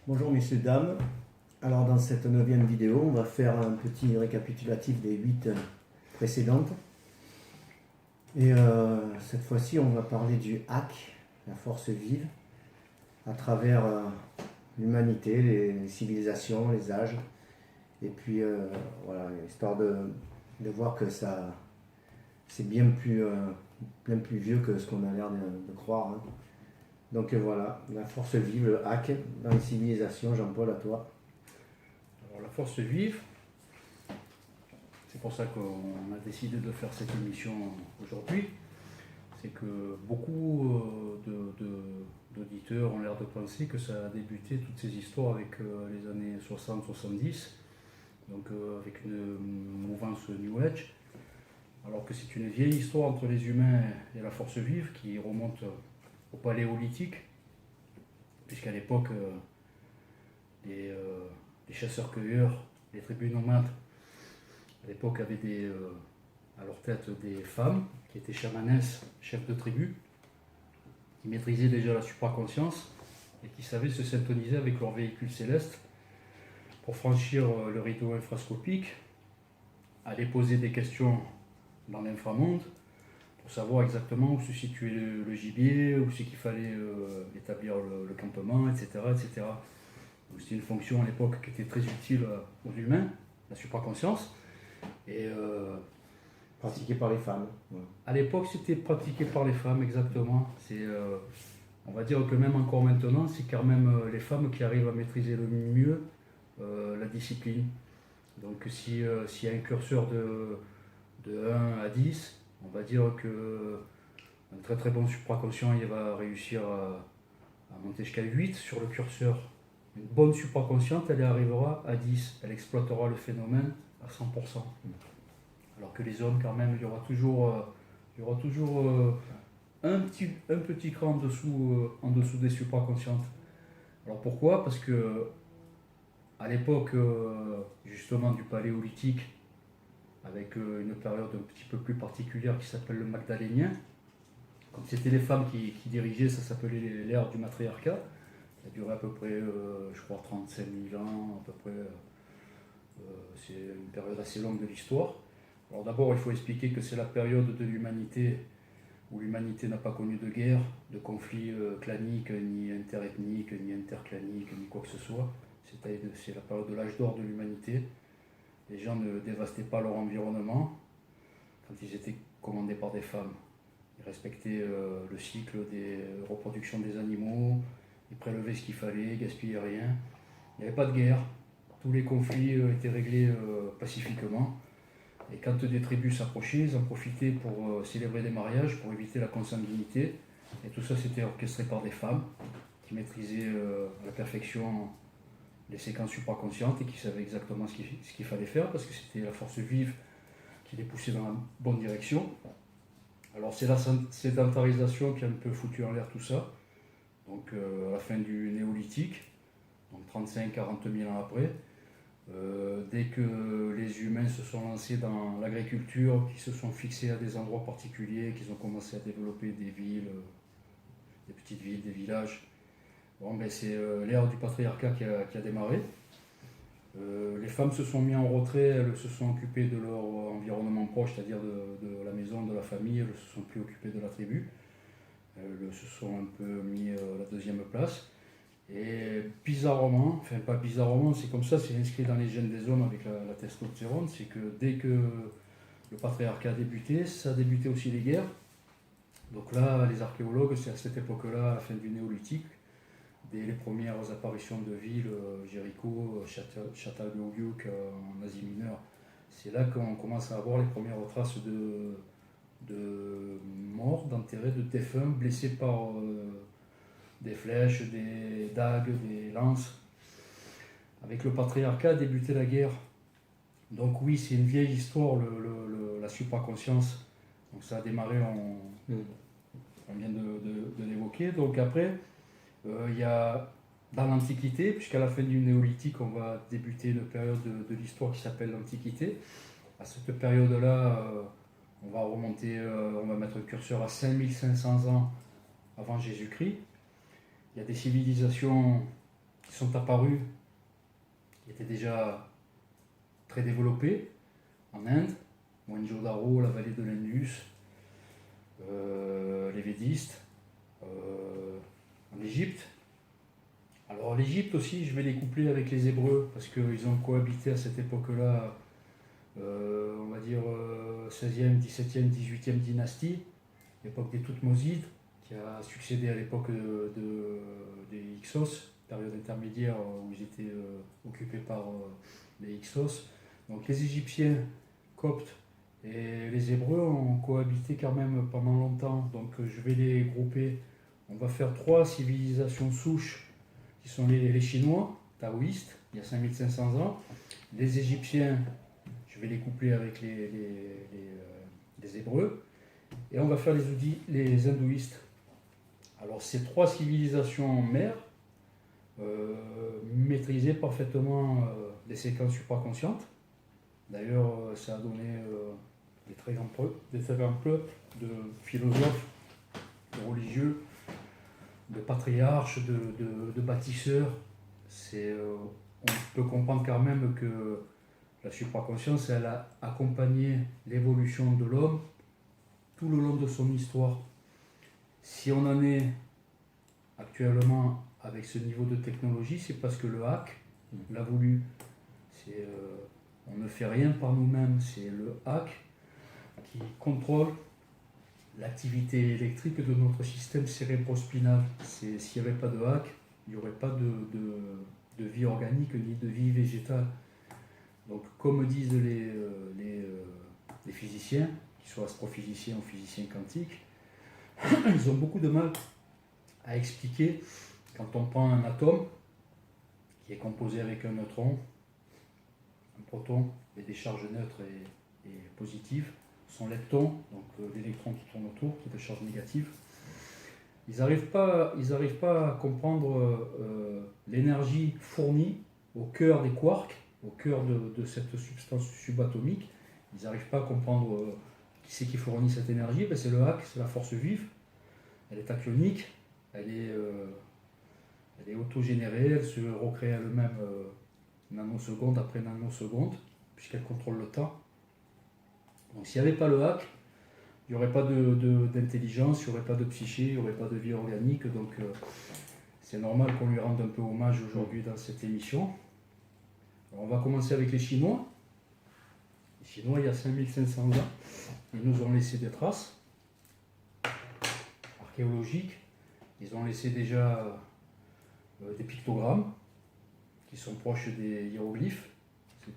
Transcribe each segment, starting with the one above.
Bonjour messieurs, dames. Alors dans cette neuvième vidéo, on va faire un petit récapitulatif des 8 précédentes. Et cette fois-ci, on va parler du hack, la force vive, à travers l'humanité, les civilisations, les âges. Et puis voilà, histoire de voir que ça, c'est bien plus vieux que ce qu'on a l'air de croire, hein. Donc voilà, la force vive, le hack dans les civilisations. Jean-Paul, à toi. Alors, la force vive, c'est pour ça qu'on a décidé de faire cette émission aujourd'hui. C'est que beaucoup d'auditeurs ont l'air de penser que ça a débuté, toutes ces histoires, avec les années 60-70, donc avec une mouvance New Age, alors que c'est une vieille histoire entre les humains et la force vive qui remonte au paléolithique, puisqu'à l'époque, les chasseurs-cueilleurs, les tribus nomades, à l'époque avaient à leur tête des femmes qui étaient chamanesses, chefs de tribu, qui maîtrisaient déjà la supraconscience et qui savaient se syntoniser avec leur véhicule céleste pour franchir le rideau infrascopique, aller poser des questions dans l'inframonde pour savoir exactement où se situait le gibier, où c'est qu'il fallait établir le campement, etc., etc. Donc c'était une fonction à l'époque qui était très utile aux humains, la supraconscience. Et Pratiqué par les femmes. Ouais. à l'époque, c'était pratiqué par les femmes, exactement. On va dire que même encore maintenant, c'est quand même les femmes qui arrivent à maîtriser le mieux la discipline. Donc s'il y a un curseur de 1 à 10, on va dire que un très très bon supraconscient, il va réussir à monter jusqu'à 8 sur le curseur. Une bonne supraconsciente, elle y arrivera à 10. Elle exploitera le phénomène à 100%. Alors que les hommes, quand même, il y aura toujours un petit cran en dessous des supraconscientes. Alors pourquoi? Parce que à l'époque, justement, du paléolithique, avec une période un petit peu plus particulière qui s'appelle le Magdalénien, quand c'était les femmes qui dirigeaient, ça s'appelait l'ère du matriarcat. Ça a duré à peu près, je crois, 35 000 ans, à peu près. C'est une période assez longue de l'histoire. Alors d'abord, il faut expliquer que c'est la période de l'humanité où l'humanité n'a pas connu de guerre, de conflits claniques, ni interethniques, ni interclaniques, ni quoi que ce soit. C'est la période de l'âge d'or de l'humanité. Les gens ne dévastaient pas leur environnement quand ils étaient commandés par des femmes. Ils respectaient le cycle des reproductions des animaux, ils prélevaient ce qu'il fallait, ils gaspillaient rien. Il n'y avait pas de guerre. Tous les conflits étaient réglés pacifiquement. Et quand des tribus s'approchaient, ils en profitaient pour célébrer des mariages, pour éviter la consanguinité. Et tout ça, c'était orchestré par des femmes qui maîtrisaient à la perfection les séquences supraconscientes et qui savaient exactement ce qu'il fallait faire, parce que c'était la force vive qui les poussait dans la bonne direction. Alors c'est la sédentarisation qui a un peu foutu en l'air tout ça. Donc à la fin du néolithique, donc 35-40 000 ans après, dès que les humains se sont lancés dans l'agriculture, qu'ils se sont fixés à des endroits particuliers, qu'ils ont commencé à développer des villes, des petites villes, des villages, bon, ben c'est l'ère du patriarcat qui a démarré. Les femmes se sont mises en retrait, elles se sont occupées de leur environnement proche, c'est-à-dire de la maison, de la famille, elles ne se sont plus occupées de la tribu. Elles se sont un peu mis à la deuxième place. Et bizarrement, enfin pas bizarrement, c'est comme ça, c'est inscrit dans les gènes des hommes avec la testostérone, c'est que dès que le patriarcat a débuté, ça a débuté aussi les guerres. Donc là, les archéologues, c'est à cette époque-là, à la fin du néolithique, dès les premières apparitions de villes, Jéricho, Châtellerault en Asie mineure, c'est là qu'on commence à avoir les premières traces de morts, d'enterrés, de défunts blessés par des flèches, des dagues, des lances. Avec le patriarcat a débuté la guerre. Donc oui, c'est une vieille histoire, la supraconscience. Donc ça a démarré, on vient de l'évoquer. Donc après, il y a dans l'Antiquité, puisqu'à la fin du Néolithique, on va débuter une période de l'histoire qui s'appelle l'Antiquité. À cette période-là, on va remonter, on va mettre un curseur à 5500 ans avant Jésus-Christ. Il y a des civilisations qui sont apparus, qui étaient déjà très développés en Inde, Mohenjo-Daro, la vallée de l'Indus, les Védistes, en Égypte. Alors l'Égypte aussi, je vais les coupler avec les Hébreux, parce qu'ils ont cohabité à cette époque-là, on va dire 16e, 17e, 18e dynastie, l'époque des Toutmosides, qui a succédé à l'époque des Hyksos, période intermédiaire où ils étaient occupés par les Hyksos. Donc les Égyptiens coptes et les Hébreux ont cohabité quand même pendant longtemps. Donc je vais les grouper. On va faire 3 civilisations souches qui sont les Chinois, taoïstes, il y a 5500 ans. Les Égyptiens, je vais les coupler avec les Hébreux. Et on va faire les hindouistes. Alors ces 3 civilisations mères maîtrisaient parfaitement les séquences supraconscientes. D'ailleurs, ça a donné des très grands peuples de philosophes, de religieux, de patriarches, de bâtisseurs. On peut comprendre quand même que la supraconscience, elle a accompagné l'évolution de l'homme tout le long de son histoire. Si on en est actuellement avec ce niveau de technologie, c'est parce que le hack l'a voulu. On ne fait rien par nous-mêmes, c'est le hack qui contrôle l'activité électrique de notre système cérébrospinal. S'il n'y avait pas de hack, il n'y aurait pas de vie organique ni de vie végétale. Donc, comme disent les physiciens, qu'ils soient astrophysiciens ou physiciens quantiques, ils ont beaucoup de mal à expliquer quand on prend un atome qui est composé avec un neutron, un proton et des charges neutres et positives, son lepton, donc l'électron qui tourne autour, qui est de charge négative. Ils n'arrivent pas à comprendre l'énergie fournie au cœur des quarks, au cœur de cette substance subatomique. Ils n'arrivent pas à comprendre qui c'est qui fournit cette énergie. Ben, c'est le hack, c'est la force vive. Elle est tachyonique, elle est autogénérée, elle se recrée elle-même nanoseconde après nanoseconde, puisqu'elle contrôle le temps. Donc s'il n'y avait pas le hack, il n'y aurait pas d'intelligence, il n'y aurait pas de psyché, il n'y aurait pas de vie organique. Donc c'est normal qu'on lui rende un peu hommage aujourd'hui dans cette émission. Alors, on va commencer avec les Chinois. Les Chinois, il y a 5500 ans, ils nous ont laissé des traces archéologiques. Ils ont laissé déjà des pictogrammes qui sont proches des hiéroglyphes.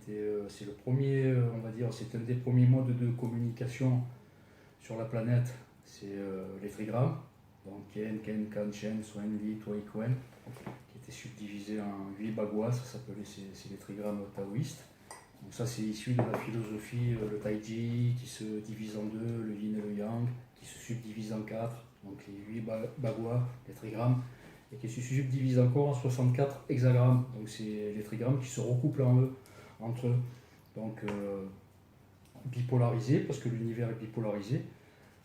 C'est le premier, on va dire, c'est un des premiers modes de communication sur la planète, c'est les trigrammes, donc Ken, Ken, Kan, Chen, Swen, Li, Toi, Kwen, qui étaient subdivisés en 8 bagua, ça s'appelait, c'est les trigrammes taoïstes. Donc ça c'est issu de la philosophie, le Taiji qui se divise en 2, le Yin et le Yang, qui se subdivise en 4, donc les 8 bagua, les trigrammes, et qui se subdivise encore en 64 hexagrammes, donc c'est les trigrammes qui se recouplent entre eux. Donc bipolarisés, parce que l'univers est bipolarisé.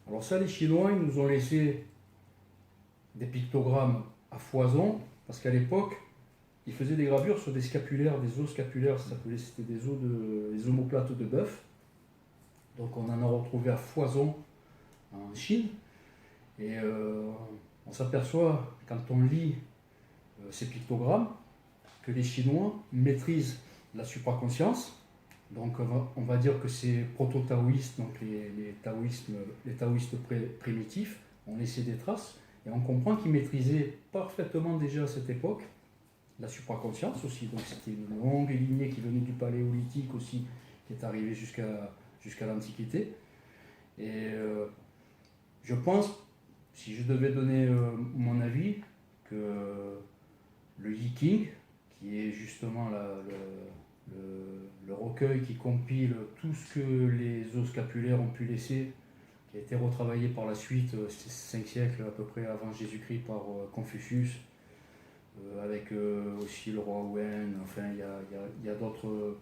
Alors ça, les Chinois, ils nous ont laissé des pictogrammes à foison, parce qu'à l'époque, ils faisaient des gravures sur des scapulaires, des os scapulaires, c'était des omoplates de bœuf. Donc on en a retrouvé à foison en Chine. Et on s'aperçoit, quand on lit ces pictogrammes, que les Chinois maîtrisent la supraconscience. Donc on va dire que c'est proto-taoïste, donc les taoïstes primitifs ont laissé des traces, et on comprend qu'ils maîtrisaient parfaitement déjà à cette époque la supraconscience aussi. Donc c'était une longue lignée qui venait du paléolithique aussi, qui est arrivée jusqu'à l'Antiquité. Et je pense, si je devais donner mon avis, que le Yiking, qui est justement le recueil qui compile tout ce que les os scapulaires ont pu laisser, qui a été retravaillé par la suite, 5 siècles à peu près avant Jésus-Christ par Confucius, avec aussi le roi Wen. Enfin il y a d'autres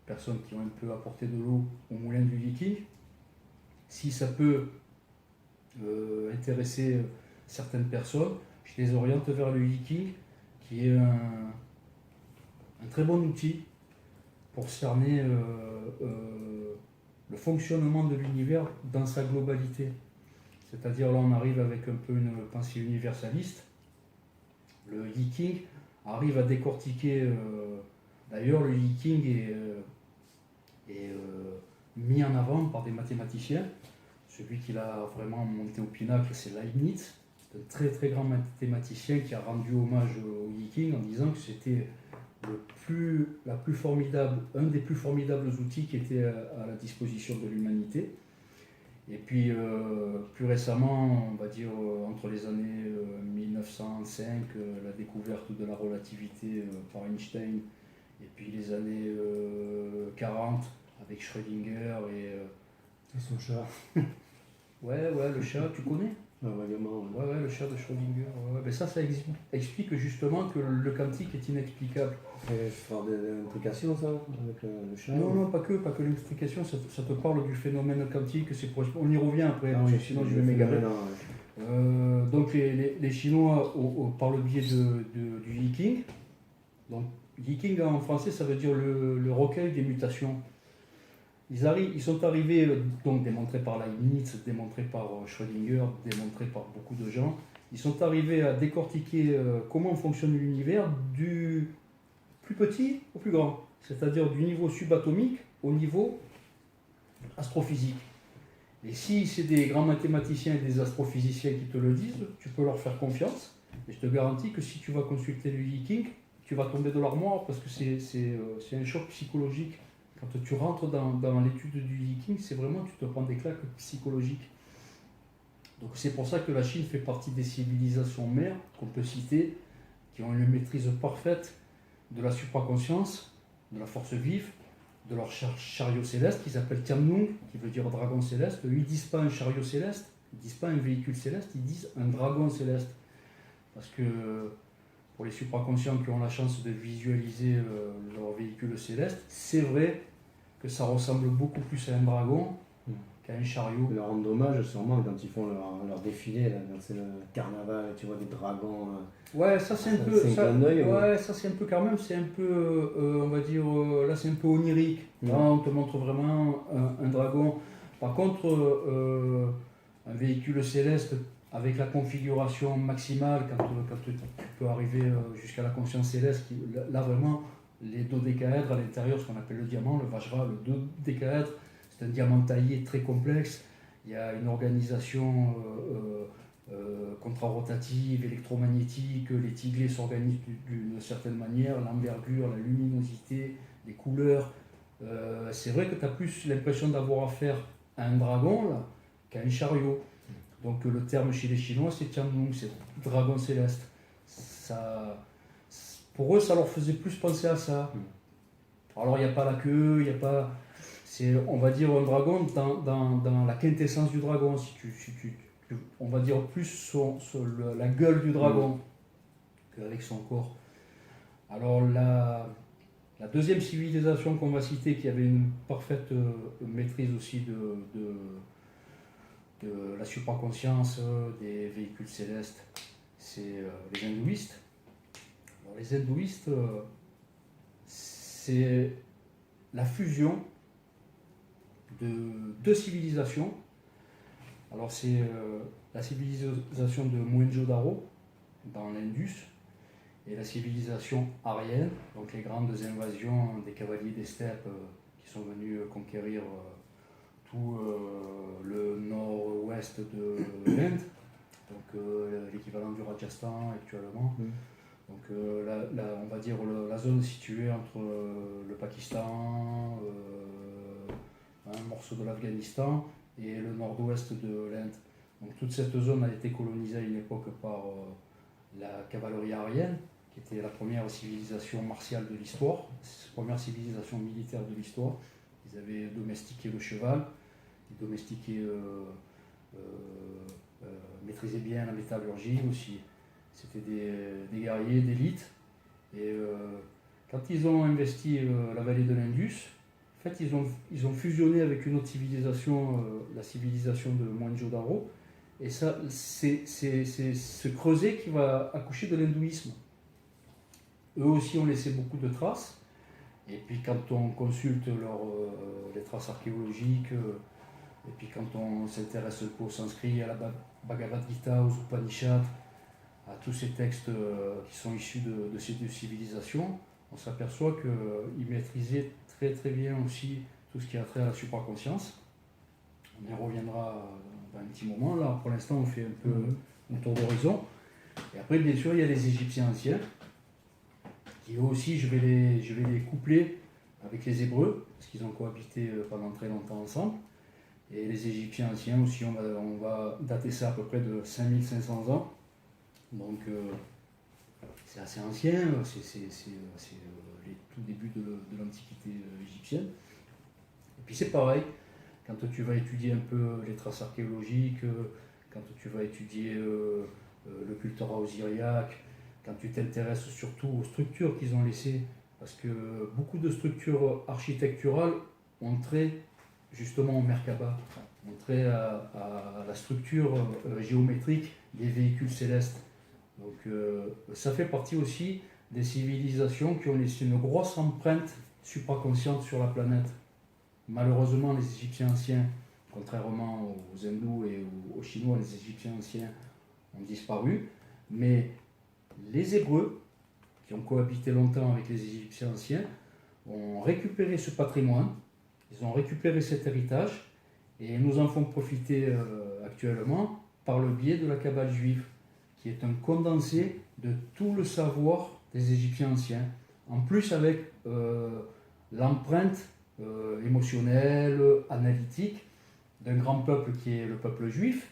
personnes qui ont un peu apporté de l'eau au moulin du Viking. Si ça peut intéresser certaines personnes, je les oriente vers le Viking, qui est un très bon outil pour cerner le fonctionnement de l'univers dans sa globalité. C'est-à-dire là on arrive avec un peu une pensée universaliste. Le Yiking arrive à décortiquer, d'ailleurs le Yiking est mis en avant par des mathématiciens. Celui qui l'a vraiment monté au pinacle, c'est Leibniz, un très très grand mathématicien qui a rendu hommage au Yiking en disant que c'était un des plus formidables outils qui était à la disposition de l'humanité. Et puis plus récemment, on va dire entre les années 1905, la découverte de la relativité par Einstein, et puis les années 40 avec Schrödinger Et son chat. Ouais, le chat, tu connais? Vaguement. Ouais, le chat de Schrödinger. Ouais. Ben ça explique justement que le quantique est inexplicable. C'est faire des implications, ça, avec le chat? Non, pas que l'explication, ça te parle du phénomène quantique, on y revient après, Ah oui, sinon je vais m'égarer. Ouais. Donc les Chinois, par le biais du Yiking, donc Yiking en français ça veut dire le recueil des mutations. Ils sont arrivés, donc démontrés par Leibniz, démontrés par Schrödinger, démontrés par beaucoup de gens, ils sont arrivés à décortiquer comment fonctionne l'univers du plus petit au plus grand, c'est-à-dire du niveau subatomique au niveau astrophysique. Et si c'est des grands mathématiciens et des astrophysiciens qui te le disent, tu peux leur faire confiance. Et je te garantis que si tu vas consulter le Yiking, tu vas tomber de l'armoire parce que c'est un choc psychologique. Quand tu rentres dans l'étude du Yiking, c'est vraiment, tu te prends des claques psychologiques. Donc c'est pour ça que la Chine fait partie des civilisations mères qu'on peut citer, qui ont une maîtrise parfaite de la supraconscience, de la force vive, de leur chariot céleste qu'ils appellent Tianming, qui veut dire dragon céleste. Eux, ils ne disent pas un chariot céleste, ils ne disent pas un véhicule céleste, ils disent un dragon céleste. Parce que pour les supraconscients qui ont la chance de visualiser leur véhicule céleste, c'est vrai que ça ressemble beaucoup plus à un dragon qu'à un chariot. Ils leur rendent hommage sûrement quand ils font leur défilé, là, quand c'est le carnaval, tu vois des dragons. Ouais, ça c'est un peu. Ça c'est un peu quand même, c'est un peu, on va dire, là c'est un peu onirique. Là, on te montre vraiment un dragon. Par contre, un véhicule céleste avec la configuration maximale, quand tu peux arriver jusqu'à la conscience céleste, là vraiment, les dodécaèdres à l'intérieur, ce qu'on appelle le diamant, le Vajra, le dodécaèdre, c'est un diamant taillé très complexe. Il y a une organisation contrarotative, électromagnétique, les tiglés s'organisent d'une certaine manière, l'envergure, la luminosité, les couleurs. C'est vrai que tu as plus l'impression d'avoir affaire à un dragon là, qu'à un chariot. Donc le terme chez les Chinois c'est Tianming, c'est dragon céleste. Pour eux ça leur faisait plus penser à ça. Alors il n'y a pas la queue, il n'y a pas... C'est, on va dire, un dragon dans la quintessence du dragon, on va dire plus la gueule du dragon qu'avec son corps. Alors la deuxième civilisation qu'on va citer, qui avait une parfaite maîtrise aussi de la supraconscience, des véhicules célestes, c'est les hindouistes. Alors, les hindouistes, c'est la fusion de deux civilisations. Alors c'est la civilisation de Mohenjo-Daro dans l'Indus et la civilisation aryenne, donc les grandes invasions des cavaliers des steppes qui sont venus conquérir tout le nord-ouest de l'Inde, donc l'équivalent du Rajasthan actuellement. Donc on va dire la zone située entre le Pakistan, un morceau de l'Afghanistan et le nord-ouest de l'Inde. Donc toute cette zone a été colonisée à une époque par la cavalerie aryenne, qui était la première civilisation martiale de l'histoire, la première civilisation militaire de l'histoire. Ils avaient domestiqué le cheval, ils maîtrisaient bien la métallurgie aussi. C'était des guerriers d'élite. Et quand ils ont investi la vallée de l'Indus, en fait, ils ont fusionné avec une autre civilisation, la civilisation de Mohenjo-Daro, et ça, c'est ce creuset qui va accoucher de l'hindouisme. eux aussi ont laissé beaucoup de traces. Et puis quand on consulte les traces archéologiques, et puis quand on s'intéresse au sanskrit, à la Bhagavad Gita, aux Upanishads, à tous ces textes qui sont issus de ces deux civilisations, on s'aperçoit qu'ils maîtrisaient très très bien aussi tout ce qui a trait à la supraconscience. On y reviendra dans un petit moment. Là, pour l'instant, on fait un peu un tour d'horizon. Et après, bien sûr, il y a les Égyptiens anciens, qui eux aussi, je vais les coupler avec les Hébreux, parce qu'ils ont cohabité pendant très longtemps ensemble. Et les Égyptiens anciens aussi, on va dater ça à peu près de 5500 ans. Donc, c'est assez ancien, c'est les tout débuts de l'Antiquité égyptienne. Et puis c'est pareil, quand tu vas étudier un peu les traces archéologiques, quand tu vas étudier le culte osiriaque, quand tu t'intéresses surtout aux structures qu'ils ont laissées, parce que beaucoup de structures architecturales ont trait justement au Merkaba, ont trait à la structure géométrique des véhicules célestes. Donc ça fait partie aussi des civilisations qui ont laissé une grosse empreinte supraconsciente sur la planète. Malheureusement, les Égyptiens anciens, contrairement aux Hindous et aux Chinois, les Égyptiens anciens ont disparu, mais les Hébreux, qui ont cohabité longtemps avec les Égyptiens anciens, ont récupéré ce patrimoine, ils ont récupéré cet héritage, et nous en font profiter actuellement par le biais de la Kabbale juive, qui est un condensé de tout le savoir des Égyptiens anciens, en plus avec l'empreinte émotionnelle, analytique d'un grand peuple qui est le peuple juif,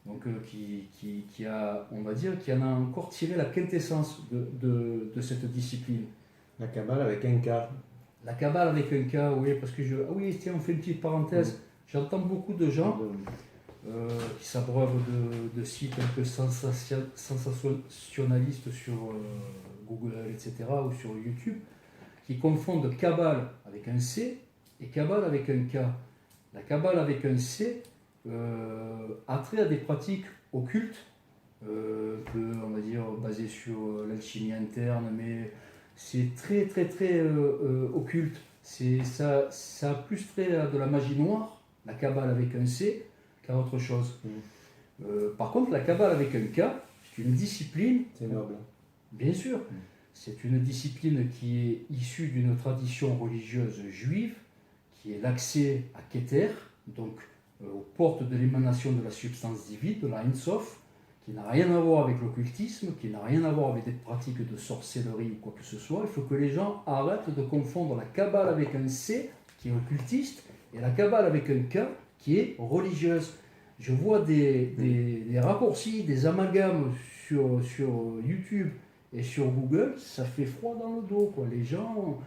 donc qui a, on va dire, qui en a encore tiré la quintessence de cette discipline. La Kabbale avec un K. La Kabbale avec un K, oui, parce que oui, tiens, on fait une petite parenthèse. J'entends beaucoup de gens qui s'abreuvent de sites un peu sensationnalistes sur Google, etc., ou sur YouTube, qui confondent Kabbale avec un C et Kabbale avec un K. La Kabbale avec un C a trait à des pratiques occultes, on va dire basées sur l'alchimie interne, mais c'est très très très occulte. Ça a plus trait à de la magie noire, la Kabbale avec un C, qu'à autre chose. Par contre, la Kabbale avec un K, c'est une discipline. C'est noble. Bien sûr. C'est une discipline qui est issue d'une tradition religieuse juive, qui est l'accès à Keter, donc aux portes de l'émanation de la substance divine, de la Ein Sof, qui n'a rien à voir avec l'occultisme, qui n'a rien à voir avec des pratiques de sorcellerie ou quoi que ce soit. Il faut que les gens arrêtent de confondre la Kabbale avec un C, qui est occultiste, et la Kabbale avec un K, qui est religieuse. Je vois des raccourcis, des amalgames sur YouTube et sur Google, ça fait froid dans le dos, quoi. Les gens,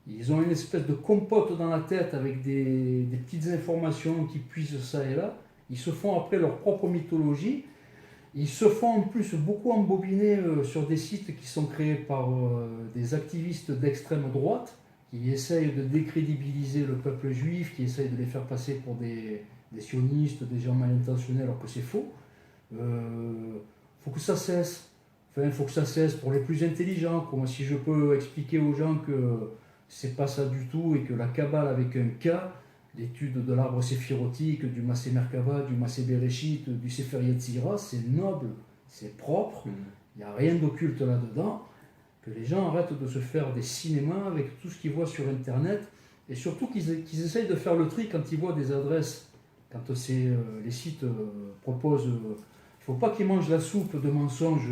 ils ont une espèce de compote dans la tête avec des petites informations qui puisent ça et là. Ils se font après leur propre mythologie. Ils se font en plus beaucoup embobiner sur des sites qui sont créés par des activistes d'extrême droite qui essayent de décrédibiliser le peuple juif, qui essayent de les faire passer pour des sionistes, des gens mal intentionnés, alors que c'est faux. Faut que ça cesse. Enfin, il faut que ça cesse pour les plus intelligents. Moi, si je peux expliquer aux gens que c'est pas ça du tout et que la Kabbale avec un K, l'étude de l'arbre séphirotique, du Massé Merkaba, du Massé Bereshit, du Sefer Yetzira, c'est noble, c'est propre, il n'y a rien d'occulte là-dedans, que les gens arrêtent de se faire des cinémas avec tout ce qu'ils voient sur Internet, et surtout qu'ils essayent de faire le tri quand ils voient des adresses, quand les sites proposent... il ne faut pas qu'ils mangent la soupe de mensonges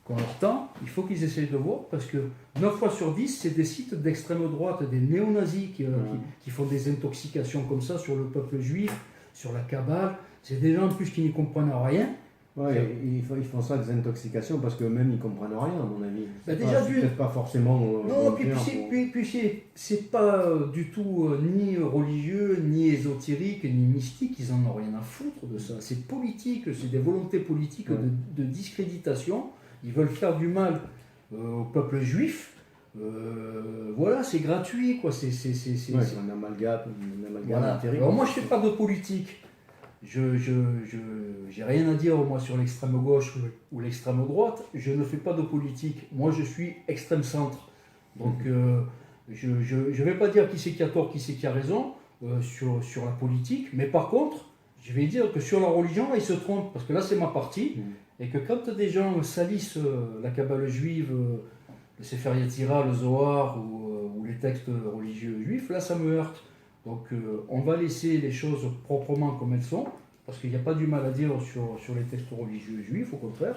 qu'on leur tend, il faut qu'ils essayent de voir, parce que 9 fois sur 10, c'est des sites d'extrême droite, des néo-nazis qui font des intoxications comme ça sur le peuple juif, sur la Kabbale. C'est des gens en plus qui n'y comprennent rien. Ouais, ils font ça des intoxications parce qu'eux-mêmes ils comprennent rien, à mon avis. Bah déjà, peut-être pas forcément. Non, puis c'est pas du tout ni religieux, ni ésotérique, ni mystique, ils en ont rien à foutre de ça. C'est politique, c'est des volontés politiques de discréditation. Ils veulent faire du mal au peuple juif. Voilà, c'est gratuit, quoi. C'est un amalgame voilà. terrible. Alors moi, je fais pas de politique. j'ai rien à dire moi sur l'extrême gauche ou l'extrême droite. Je ne fais pas de politique. Moi, je suis extrême centre. Donc, je ne vais pas dire qui c'est qui a tort, qui c'est qui a raison sur la politique. Mais par contre, je vais dire que sur la religion, là, ils se trompent. Parce que là, c'est ma partie. Et que quand des gens salissent la Kabbale juive, le Sefer Yetzira, le Zohar ou les textes religieux juifs, là, ça me heurte. Donc on va laisser les choses proprement comme elles sont, parce qu'il n'y a pas du mal à dire sur les textes religieux juifs, au contraire.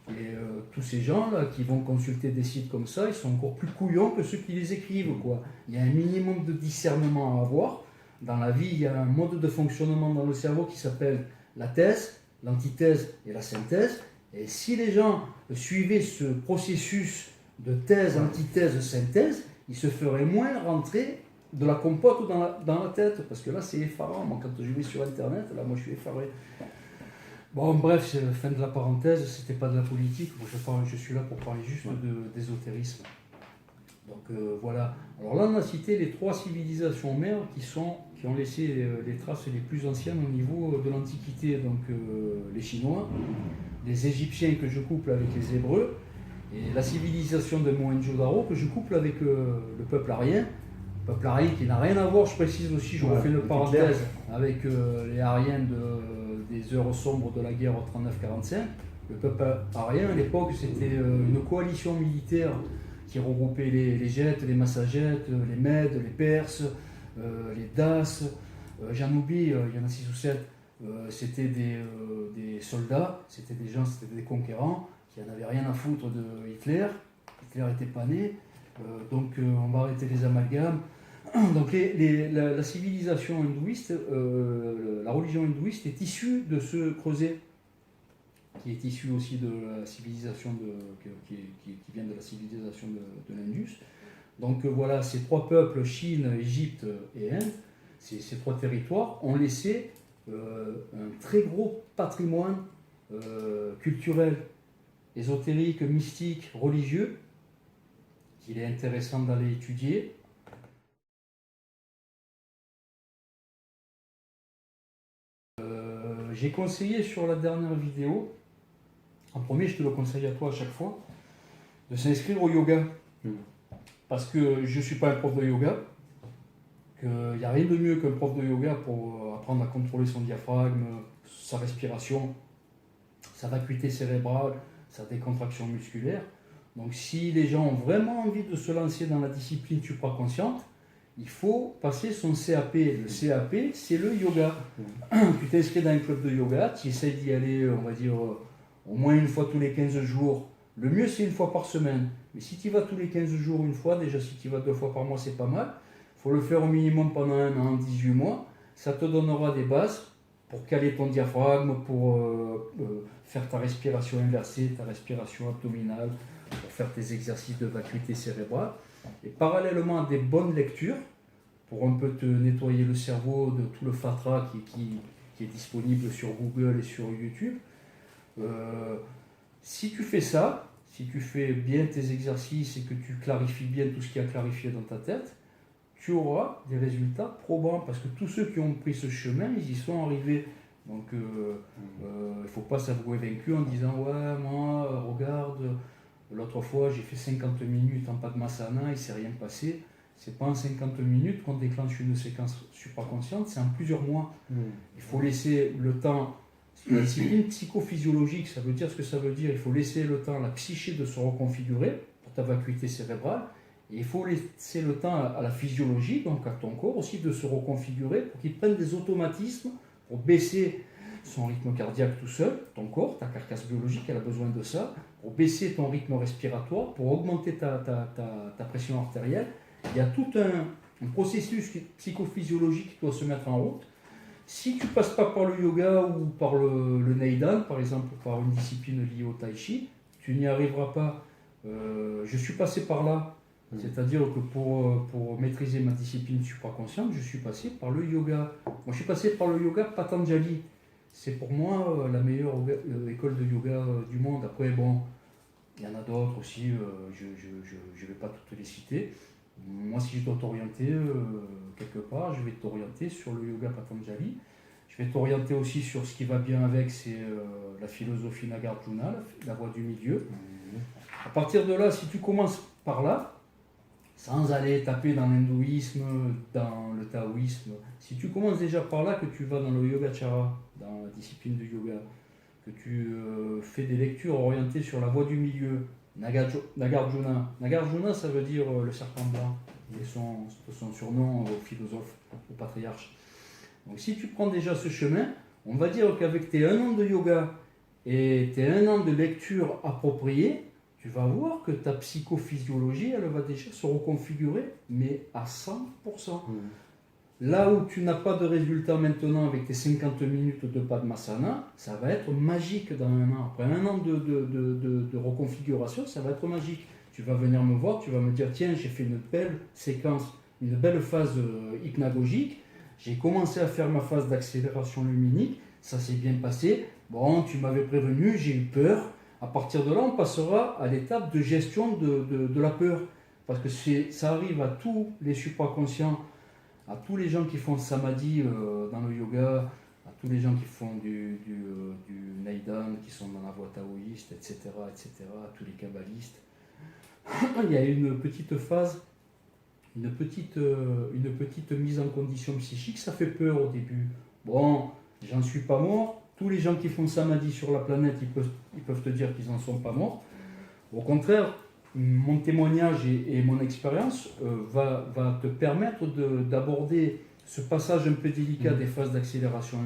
Et tous ces gens-là qui vont consulter des sites comme ça, ils sont encore plus couillons que ceux qui les écrivent, quoi. Il y a un minimum de discernement à avoir. Dans la vie, il y a un mode de fonctionnement dans le cerveau qui s'appelle la thèse, l'antithèse et la synthèse. Et si les gens suivaient ce processus de thèse, antithèse, synthèse, ils se feraient moins rentrer de la compote dans la tête, parce que là c'est effarant. Moi, quand je vais sur internet, là moi je suis effaré. Bon, bref, c'est la fin de la parenthèse, c'était pas de la politique. Moi, je suis là pour parler juste d'ésotérisme. Donc voilà. Alors là, on a cité les 3 civilisations mères qui ont laissé les traces les plus anciennes au niveau de l'Antiquité. Donc les Chinois, les Égyptiens que je couple avec les Hébreux, et la civilisation de Mohenjo-Daro que je couple avec le peuple arien. Peuple arien qui n'a rien à voir, je précise aussi, je refais une parenthèse, avec les Ariens des heures sombres de la guerre 39-45. Le peuple arien, à l'époque, c'était une coalition militaire qui regroupait les Gètes, les Massagètes, les Mèdes, les Perses, les Daces, j'en oublie, il y en a 6 ou 7. C'était des soldats, c'était des conquérants qui n'en avaient rien à foutre de Hitler. Hitler n'était pas né, donc on va arrêter les amalgames. Donc la civilisation hindouiste, la religion hindouiste est issue de ce creuset, qui est issue aussi de la civilisation qui vient de la civilisation de l'Indus. Donc voilà, ces 3 peuples, Chine, Égypte et Inde, ces 3 territoires ont laissé un très gros patrimoine culturel, ésotérique, mystique, religieux, qu'il est intéressant d'aller étudier. J'ai conseillé sur la dernière vidéo, en premier, je te le conseille à toi à chaque fois, de s'inscrire au yoga. Parce que je ne suis pas un prof de yoga, qu'il n'y a rien de mieux qu'un prof de yoga pour apprendre à contrôler son diaphragme, sa respiration, sa vacuité cérébrale, sa décontraction musculaire. Donc si les gens ont vraiment envie de se lancer dans la discipline supraconsciente, il faut passer son CAP. Le CAP, c'est le yoga. Tu t'inscris dans un club de yoga, tu essaies d'y aller, on va dire, au moins une fois tous les 15 jours. Le mieux, c'est une fois par semaine. Mais si tu y vas tous les 15 jours une fois, déjà si tu y vas 2 fois par mois, c'est pas mal. Il faut le faire au minimum pendant 1 an, 18 mois. Ça te donnera des bases pour caler ton diaphragme, pour faire ta respiration inversée, ta respiration abdominale, pour faire tes exercices de vacuité cérébrale. Et parallèlement à des bonnes lectures, pour un peu te nettoyer le cerveau de tout le fatras qui est disponible sur Google et sur YouTube, si tu fais ça, si tu fais bien tes exercices et que tu clarifies bien tout ce qui a clarifié dans ta tête, tu auras des résultats probants, parce que tous ceux qui ont pris ce chemin, ils y sont arrivés. Donc il ne faut pas s'avouer vaincu en disant « Ouais, moi, regarde, l'autre fois j'ai fait 50 minutes en Padmasana, il ne s'est rien passé ». C'est pas en 50 minutes qu'on déclenche une séquence supraconsciente, c'est en plusieurs mois. Il faut laisser le temps. C'est une discipline psychophysiologique, ça veut dire ce que ça veut dire. Il faut laisser le temps à la psyché de se reconfigurer pour ta vacuité cérébrale. Et il faut laisser le temps à la physiologie, donc à ton corps aussi, de se reconfigurer pour qu'il prenne des automatismes pour baisser son rythme cardiaque tout seul, ton corps, ta carcasse biologique, elle a besoin de ça, pour baisser ton rythme respiratoire, pour augmenter ta pression artérielle. Il y a tout un processus psychophysiologique qui doit se mettre en route. Si tu ne passes pas par le yoga ou par le Neidan, par exemple, par une discipline liée au Tai Chi, tu n'y arriveras pas. Je suis passé par là. C'est-à-dire que pour maîtriser ma discipline supraconsciente, je suis passé par le yoga. Moi, je suis passé par le yoga Patanjali. C'est pour moi la meilleure école de yoga du monde. Après, bon, il y en a d'autres aussi, je ne vais pas toutes les citer. Moi, si je dois t'orienter quelque part, je vais t'orienter sur le yoga Patanjali. Je vais t'orienter aussi sur ce qui va bien avec, c'est la philosophie Nagarjuna, la voie du milieu. À partir de là, si tu commences par là, sans aller taper dans l'hindouisme, dans le taoïsme, si tu commences déjà par là, que tu vas dans le Yogacara, dans la discipline de yoga, que tu fais des lectures orientées sur la voie du milieu, Nagarjuna. Nagarjuna, ça veut dire le serpent blanc, c'est son surnom au philosophe, au patriarche. Donc si tu prends déjà ce chemin, on va dire qu'avec tes 1 an de yoga et tes 1 an de lecture appropriée, tu vas voir que ta psychophysiologie, elle va déjà se reconfigurer, mais à 100%. Là où tu n'as pas de résultat maintenant avec tes 50 minutes de Padmasana, ça va être magique dans 1 an. Après 1 an de reconfiguration, ça va être magique. Tu vas venir me voir, tu vas me dire, tiens, j'ai fait une belle séquence, une belle phase hypnagogique, j'ai commencé à faire ma phase d'accélération luminique, ça s'est bien passé, bon, tu m'avais prévenu, j'ai eu peur. À partir de là, on passera à l'étape de gestion de la peur. Parce que ça arrive à tous les supraconscients, à tous les gens qui font samadhi dans le yoga, à tous les gens qui font du Naidan, qui sont dans la voie taoïste, etc., à tous les kabbalistes. Il y a une petite phase, une petite mise en condition psychique, ça fait peur au début. Bon, j'en suis pas mort. Tous les gens qui font samadhi sur la planète, ils peuvent te dire qu'ils n'en sont pas morts. Au contraire, mon témoignage et mon expérience va te permettre d'aborder ce passage un peu délicat des phases d'accélération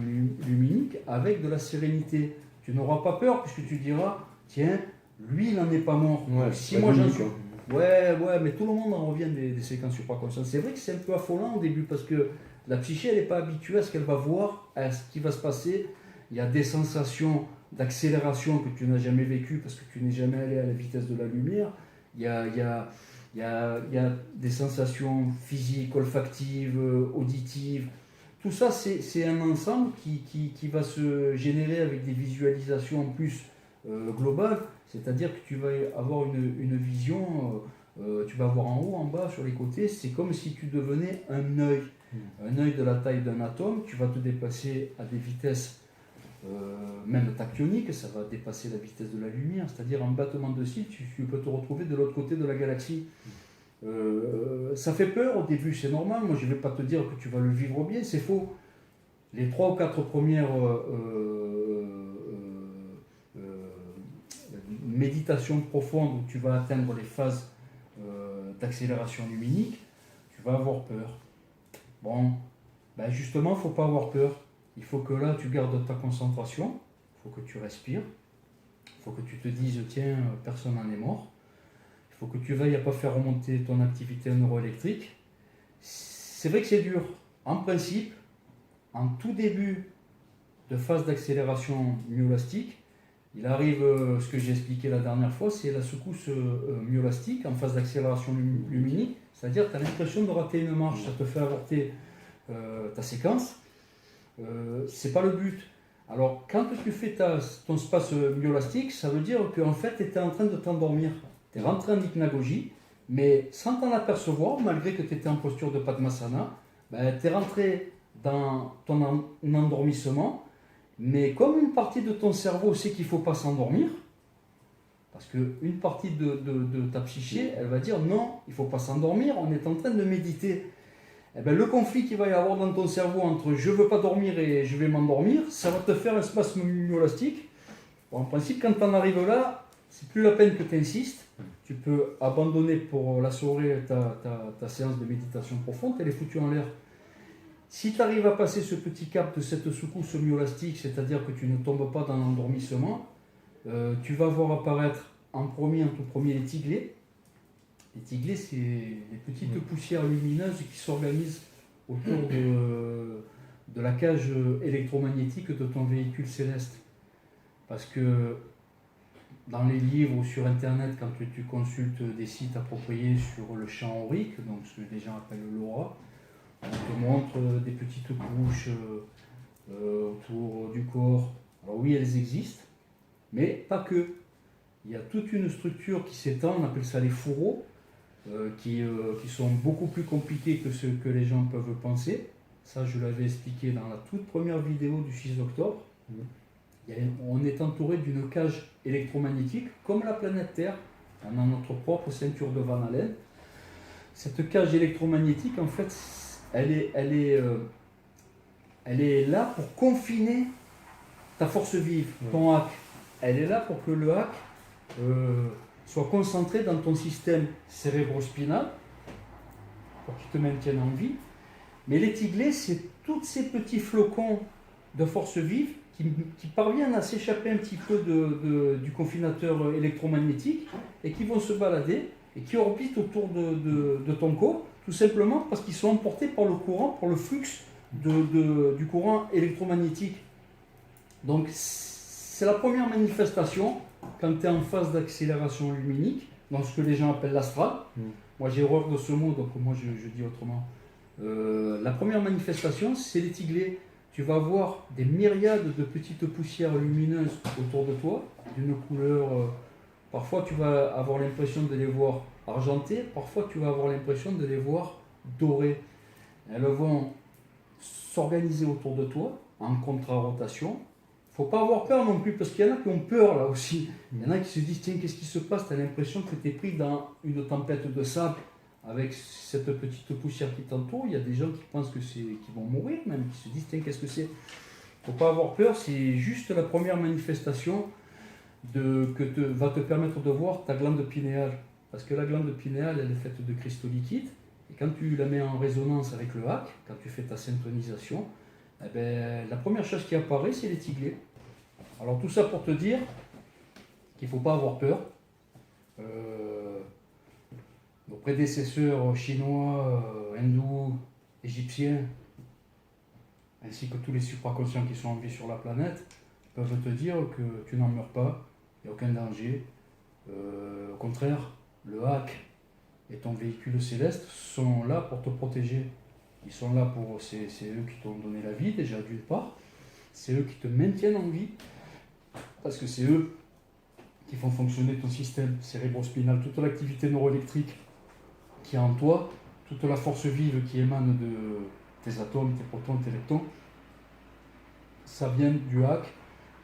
luminique avec de la sérénité. Tu n'auras pas peur puisque tu diras, tiens, lui, il n'en est pas mort. Ouais, si moi j'en suis... Ouais, mais tout le monde en revient des séquences supraconscientes. C'est vrai que c'est un peu affolant au début parce que la psyché, elle n'est pas habituée à ce qu'elle va voir, à ce qui va se passer. Il y a des sensations d'accélération que tu n'as jamais vécues parce que tu n'es jamais allé à la vitesse de la lumière. Il y a des sensations physiques, olfactives, auditives. Tout ça, c'est un ensemble qui va se générer avec des visualisations en plus globales. C'est-à-dire que tu vas avoir une vision, tu vas voir en haut, en bas, sur les côtés. C'est comme si tu devenais un œil. Un œil de la taille d'un atome. Tu vas te déplacer à des vitesses même tactionique, ça va dépasser la vitesse de la lumière, c'est-à-dire en battement de cils, tu peux te retrouver de l'autre côté de la galaxie. Ça fait peur au début, c'est normal, moi je ne vais pas te dire que tu vas le vivre bien, c'est faux. Les 3 ou 4 premières méditations profondes où tu vas atteindre les phases d'accélération luminique, tu vas avoir peur. Bon, ben justement, il ne faut pas avoir peur. Il faut que là, tu gardes ta concentration, il faut que tu respires, il faut que tu te dises, tiens, personne n'en est mort. Il faut que tu veilles à ne pas faire remonter ton activité neuroélectrique. C'est vrai que c'est dur. En principe, en tout début de phase d'accélération myolastique, il arrive, ce que j'ai expliqué la dernière fois, c'est la secousse myolastique en phase d'accélération luminique, c'est-à-dire que tu as l'impression de rater une marche, ça te fait avorter ta séquence. C'est pas le but. Alors, quand tu fais ton espace myolastique, ça veut dire qu'en fait, tu étais en train de t'endormir. Tu es rentré en hypnagogie, mais sans t'en apercevoir, malgré que tu étais en posture de Padmasana, ben, tu es rentré dans ton endormissement, mais comme une partie de ton cerveau sait qu'il ne faut pas s'endormir, parce qu'une partie de ta psyché, elle va dire non, il ne faut pas s'endormir, on est en train de méditer. Eh bien, le conflit qu'il va y avoir dans ton cerveau entre je ne veux pas dormir et je vais m'endormir, ça va te faire un spasme myolastique. Bon, en principe, quand tu en arrives là, c'est plus la peine que tu insistes. Tu peux abandonner pour la soirée ta séance de méditation profonde, elle est foutue en l'air. Si tu arrives à passer ce petit cap de cette secousse myolastique, c'est-à-dire que tu ne tombes pas dans l'endormissement, tu vas voir apparaître en tout premier les tiglés. Les tiglés, c'est les petites poussières lumineuses qui s'organisent autour de la cage électromagnétique de ton véhicule céleste. Parce que dans les livres ou sur Internet, quand tu consultes des sites appropriés sur le champ aurique, donc ce que les gens appellent l'aura, on te montre des petites couches autour du corps. Alors oui, elles existent, mais pas que. Il y a toute une structure qui s'étend, on appelle ça les fourreaux, qui sont beaucoup plus compliqués que ce que les gens peuvent penser. Ça, je l'avais expliqué dans la toute première vidéo du 6 octobre. On est entouré d'une cage électromagnétique, comme la planète Terre. On a notre propre ceinture de Van Allen. Cette cage électromagnétique, en fait, elle est là pour confiner ta force vive, ton hack. Elle est là pour que le hack soit concentré dans ton système cérébrospinal, pour qu'il te maintienne en vie. Mais les tiglés, c'est tous ces petits flocons de force vive qui parviennent à s'échapper un petit peu du confinateur électromagnétique et qui vont se balader et qui orbitent autour de ton corps, tout simplement parce qu'ils sont emportés par le courant, par le flux du courant électromagnétique. Donc c'est la première manifestation quand tu es en phase d'accélération luminique, dans ce que les gens appellent l'astral. Moi j'ai horreur de ce mot, donc moi je dis autrement. La première manifestation, c'est les tiglés. Tu vas voir des myriades de petites poussières lumineuses autour de toi, d'une couleur. Parfois, tu vas avoir l'impression de les voir argentées, parfois, tu vas avoir l'impression de les voir dorées. Elles vont s'organiser autour de toi en contre-rotation. Il ne faut pas avoir peur non plus, parce qu'il y en a qui ont peur là aussi. Il y en a qui se disent tiens, qu'est-ce qui se passe? Tu as l'impression que tu es pris dans une tempête de sable avec cette petite poussière qui t'entoure. Il y a des gens qui pensent qu'ils vont mourir, même qui se disent tiens, qu'est-ce que c'est? Il ne faut pas avoir peur, c'est juste la première manifestation va te permettre de voir ta glande pinéale. Parce que la glande pinéale, elle est faite de cristaux liquides. Et quand tu la mets en résonance avec le hack, quand tu fais ta synchronisation, eh ben, la première chose qui apparaît, c'est les tiglés. Alors tout ça pour te dire qu'il ne faut pas avoir peur. Nos prédécesseurs chinois, hindous, égyptiens, ainsi que tous les supraconscients qui sont en vie sur la planète, peuvent te dire que tu n'en meurs pas, il n'y a aucun danger. Au contraire, le hack et ton véhicule céleste sont là pour te protéger. Ils sont là pour... C'est eux qui t'ont donné la vie, déjà d'une part. C'est eux qui te maintiennent en vie. Parce que c'est eux qui font fonctionner ton système cérébrospinal, toute l'activité neuroélectrique qui est en toi, toute la force vive qui émane de tes atomes, tes protons, tes électrons. Ça vient du hack.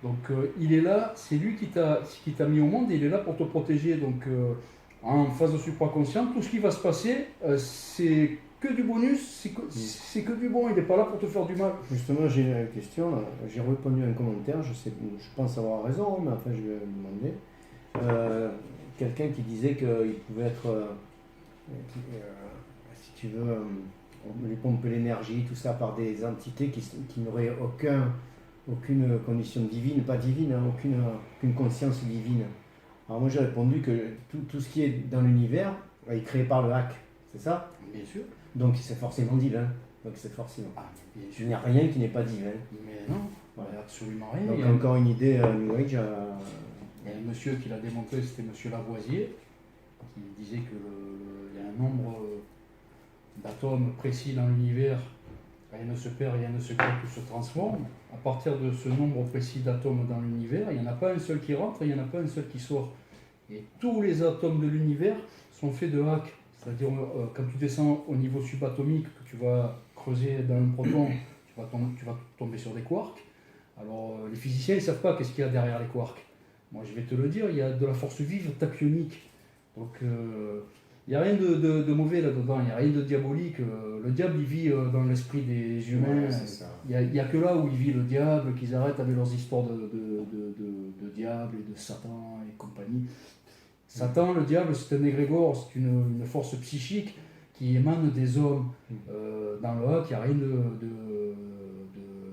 Donc il est là, c'est lui qui t'a mis au monde et il est là pour te protéger. Donc en phase de supraconscient, tout ce qui va se passer, c'est que du bonus, c'est que du bon, il n'est pas là pour te faire du mal. Justement, j'ai une question, j'ai répondu à un commentaire, je pense avoir raison, mais enfin je vais demander. Quelqu'un qui disait qu'il pouvait être, si tu veux, on lui pompe l'énergie, tout ça par des entités qui n'auraient aucune condition divine, pas divine, hein, aucune conscience divine. Alors moi j'ai répondu que tout ce qui est dans l'univers est créé par le hack, c'est ça? Bien sûr. Donc c'est forcément divin. Donc c'est forcément. Bien sûr. Il n'y a rien qui n'est pas divin. Mais non, voilà, absolument rien. Donc encore une idée New Age. Il y a un monsieur qui l'a démontré, c'était monsieur Lavoisier, qui disait qu'il y a un nombre d'atomes précis dans l'univers. Rien ne se perd, rien ne se crée, tout se transforme. À partir de ce nombre précis d'atomes dans l'univers, il n'y en a pas un seul qui rentre, il n'y en a pas un seul qui sort. Et tous les atomes de l'univers sont faits de hack. C'est-à-dire, quand tu descends au niveau subatomique, que tu vas creuser dans un proton, tu vas tomber sur des quarks. Alors, les physiciens ne savent pas qu'est-ce qu'il y a derrière les quarks. Moi, je vais te le dire, il y a de la force vive tachionique. Donc, il n'y a rien de mauvais là-dedans, il n'y a rien de diabolique. Le diable, il vit dans l'esprit des humains. Il n'y a que là où il vit le diable, qu'ils arrêtent avec leurs histoires de diable et de Satan et compagnie. Satan, le diable, c'est un égrégore, c'est une force psychique qui émane des hommes. Dans le hack, il n'y a rien de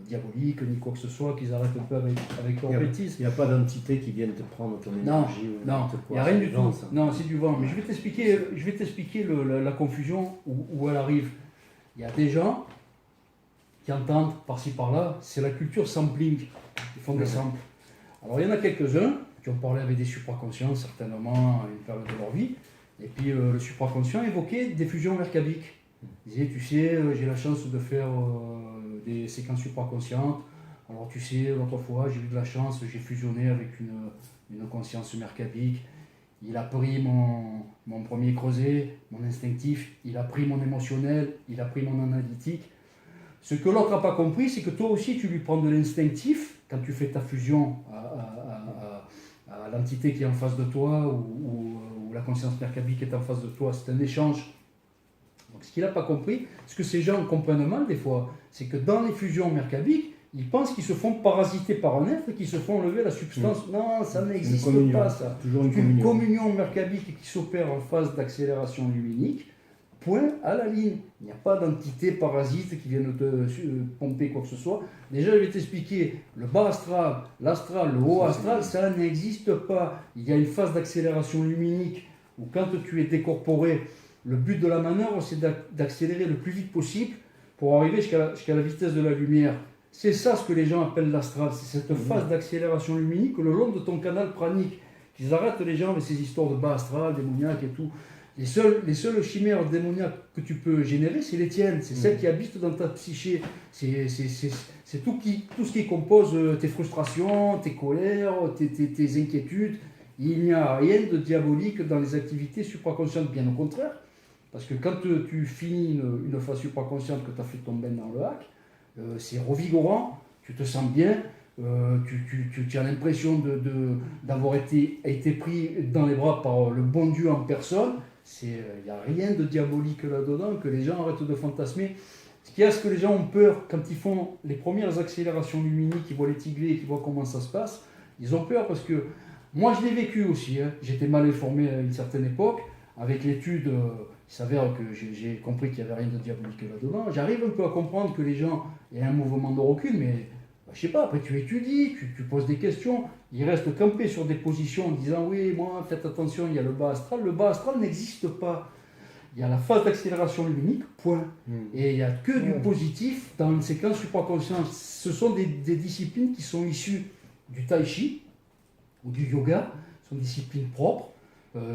diabolique ni quoi que ce soit, qu'ils arrêtent un peu avec leur bêtise. Il n'y a pas d'entité qui vienne te prendre ton énergie. Non, il n'y a rien du tout. Non, c'est du vent. Mais je vais t'expliquer la confusion où elle arrive. Il y a des gens qui entendent par-ci par-là, c'est la culture sampling. Ils font des samples. Alors il y en a quelques-uns qui ont parlé avec des supraconscients, certainement à une période de leur vie. Et puis le supraconscient évoquait des fusions mercabiques. Il disait, tu sais, j'ai la chance de faire des séquences supraconscientes. Alors tu sais, l'autre fois, j'ai eu de la chance, j'ai fusionné avec une conscience mercabique. Il a pris mon premier creuset, mon instinctif, il a pris mon émotionnel, il a pris mon analytique. Ce que l'autre n'a pas compris, c'est que toi aussi, tu lui prends de l'instinctif quand tu fais ta fusion à l'entité qui est en face de toi ou la conscience merkabique qui est en face de toi. C'est un échange. Donc, ce qu'il n'a pas compris, ce que ces gens comprennent mal des fois, c'est que dans les fusions merkabiques, ils pensent qu'ils se font parasiter par un être et qu'ils se font enlever la substance. Non, ça n'existe pas, ça. Toujours une communion merkabique qui s'opère en phase d'accélération luminique. Point à la ligne. Il n'y a pas d'entité parasite qui vienne te pomper quoi que ce soit. Déjà, je vais t'expliquer, le bas astral, l'astral, le haut astral, ça n'existe pas. Il y a une phase d'accélération luminique où quand tu es décorporé, le but de la manœuvre, c'est d'accélérer le plus vite possible pour arriver jusqu'à la vitesse de la lumière. C'est ça ce que les gens appellent l'astral. C'est cette phase d'accélération luminique le long de ton canal pranique. Qu'ils arrêtent les gens avec ces histoires de bas astral, démoniaque et tout. Les seules chimères démoniaques que tu peux générer, c'est les tiennes. C'est celles qui habitent dans ta psyché. C'est tout ce qui compose tes frustrations, tes colères, tes inquiétudes. Il n'y a rien de diabolique dans les activités supraconscientes, bien au contraire. Parce que quand tu finis une phase supraconsciente que tu as fait tomber dans le hack, c'est revigorant, tu te sens bien, tu as l'impression d'avoir été pris dans les bras par le bon Dieu en personne. Il n'y a rien de diabolique là-dedans, que les gens arrêtent de fantasmer. Ce qu'il y a, c'est que les gens ont peur quand ils font les premières accélérations luminiques, qu'ils voient les tigrés, qu'ils voient comment ça se passe. Ils ont peur parce que moi je l'ai vécu aussi, hein. J'étais mal informé à une certaine époque. Avec l'étude, il s'avère que j'ai compris qu'il n'y avait rien de diabolique là-dedans. J'arrive un peu à comprendre que les gens aient un mouvement de recul, mais je sais pas, après tu étudies, tu poses des questions, ils restent campés sur des positions en disant oui, moi, faites attention, il y a le bas astral. Le bas astral n'existe pas. Il y a la phase d'accélération luminique, point. Et il n'y a que du positif dans une séquence supraconsciente. Ce sont des disciplines qui sont issues du tai chi ou du yoga, ce sont des disciplines propres.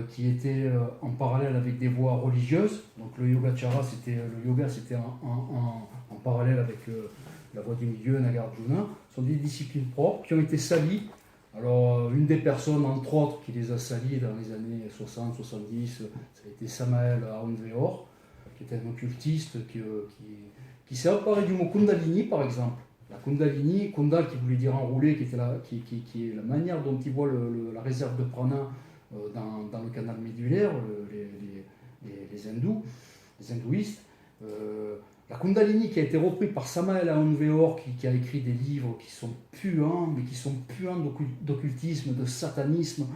Qui étaient en parallèle avec des voies religieuses. Donc le yogacara, c'était en parallèle avec la voie du milieu, Nagarjuna. Ce sont des disciplines propres qui ont été salies. Alors une des personnes, entre autres, qui les a salies dans les années 60-70, ça a été Samael Aoun-Veor, qui était un occultiste qui s'est emparé du mot Kundalini, par exemple. La Kundalini, Kundal qui voulait dire enroulé, qui est la manière dont il voit la réserve de prana dans le canal médulaire, les hindous, les hindouistes. La Kundalini qui a été reprise par Samael Aoun-Veor qui a écrit des livres qui sont puants, mais qui sont puants d'occultisme, de satanisme.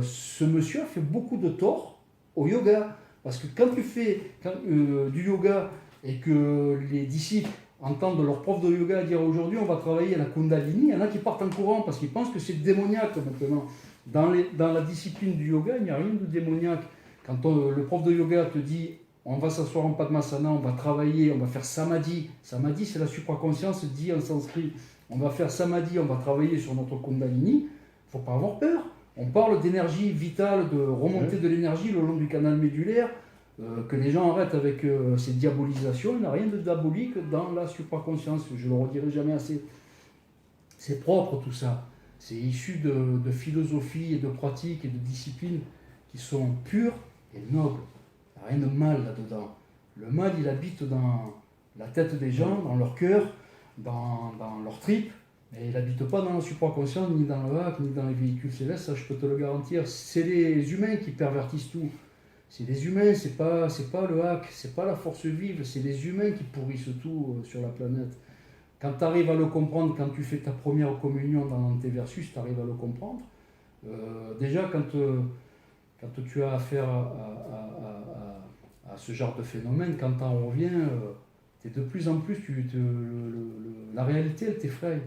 Ce monsieur a fait beaucoup de tort au yoga. Parce que quand tu fais du yoga et que les disciples entendent leur prof de yoga dire aujourd'hui on va travailler à la Kundalini, il y en a qui partent en courant parce qu'ils pensent que c'est démoniaque maintenant. Dans la discipline du yoga, il n'y a rien de démoniaque. Quand le prof de yoga te dit on va s'asseoir en Padmasana, on va travailler, on va faire samadhi. Samadhi, c'est la supraconscience dit en sanskrit. On va faire samadhi, on va travailler sur notre Kundalini. Il ne faut pas avoir peur. On parle d'énergie vitale, de remontée de l'énergie le long du canal médulaire. Que les gens arrêtent avec ces diabolisations. Il n'y a rien de diabolique dans la supraconscience. Je ne le redirai jamais assez. C'est propre tout ça. C'est issu de philosophie et de pratiques et de disciplines qui sont pures et nobles. Il n'y a rien de mal là-dedans. Le mal, il habite dans la tête des gens, dans leur cœur, dans leur tripes, mais il n'habite pas dans la supraconscience, ni dans le hack, ni dans les véhicules célestes, ça je peux te le garantir. C'est les humains qui pervertissent tout. C'est les humains, c'est pas le hack, c'est pas la force vive, c'est les humains qui pourrissent tout sur la planète. Quand tu arrives à le comprendre, quand tu fais ta première communion dans l'antéversus, tu arrives à le comprendre. Déjà, quand tu as affaire à ce genre de phénomène, quand tu en reviens, de plus en plus, la réalité, elle t'effraie.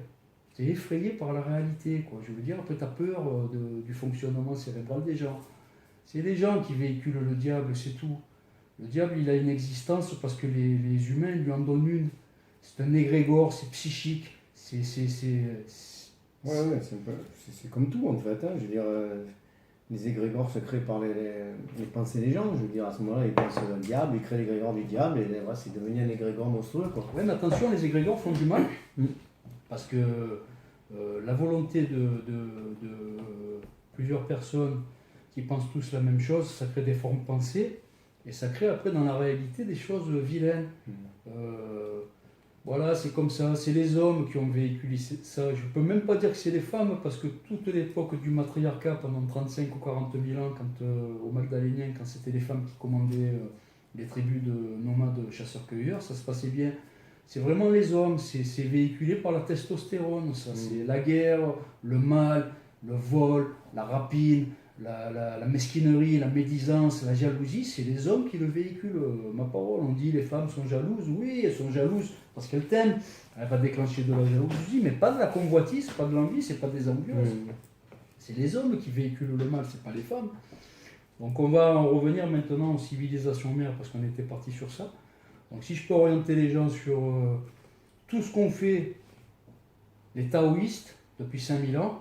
Tu es effrayé par la réalité, quoi. Je veux dire, après, tu as peur du fonctionnement cérébral des gens. C'est les gens qui véhiculent le diable, c'est tout. Le diable, il a une existence parce que les humains lui en donnent une. C'est un égrégore, c'est psychique, c'est comme tout en fait. Hein. Je veux dire, les égrégores se créent par les pensées des gens. Je veux dire, à ce moment-là, ils pensent au diable, ils créent l'égrégore du diable, et voilà, c'est devenu un égrégore monstrueux. Oui, mais attention, les égrégores font du mal, parce que la volonté de plusieurs personnes qui pensent tous la même chose, ça crée des formes pensées, et ça crée après dans la réalité des choses vilaines. Voilà, c'est comme ça, c'est les hommes qui ont véhiculé ça. Je ne peux même pas dire que c'est les femmes, parce que toute l'époque du matriarcat, pendant 35 ou 40 000 ans, au Magdalénien, quand c'était les femmes qui commandaient les tribus de nomades chasseurs-cueilleurs, ça se passait bien. C'est vraiment les hommes, c'est véhiculé par la testostérone, ça. C'est la guerre, le mal, le vol, la rapine, la mesquinerie, la médisance, la jalousie, c'est les hommes qui le véhiculent. Ma parole, on dit les femmes sont jalouses, oui, elles sont jalouses parce qu'elles t'aiment. Elle va déclencher de la jalousie, mais pas de la convoitise, pas de l'envie, c'est pas des ambiances. C'est les hommes qui véhiculent le mal, c'est pas les femmes. Donc on va en revenir maintenant aux civilisations mères, parce qu'on était parti sur ça. Donc si je peux orienter les gens sur tout ce qu'ont fait les taoïstes depuis 5000 ans,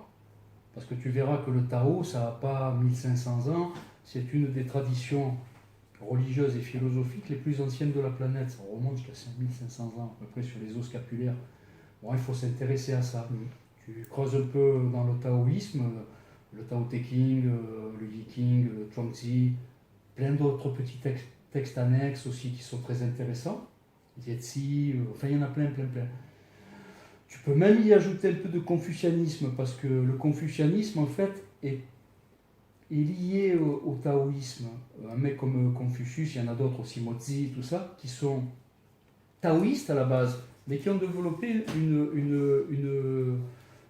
parce que tu verras que le Tao, ça n'a pas 1500 ans, c'est une des traditions religieuses et philosophiques les plus anciennes de la planète. Ça remonte jusqu'à 5500 ans, à peu près, sur les os scapulaires. Bon, il faut s'intéresser à ça. Tu creuses un peu dans le taoïsme, le Tao Te Ching, le Yi King, le Chuang-Tzu, plein d'autres petits textes annexes aussi qui sont très intéressants. Zhetzi, enfin il y en a plein. Tu peux même y ajouter un peu de confucianisme, parce que le confucianisme, en fait, est lié au taoïsme. Un mec comme Confucius, il y en a d'autres aussi, Mozi, tout ça, qui sont taoïstes à la base, mais qui ont développé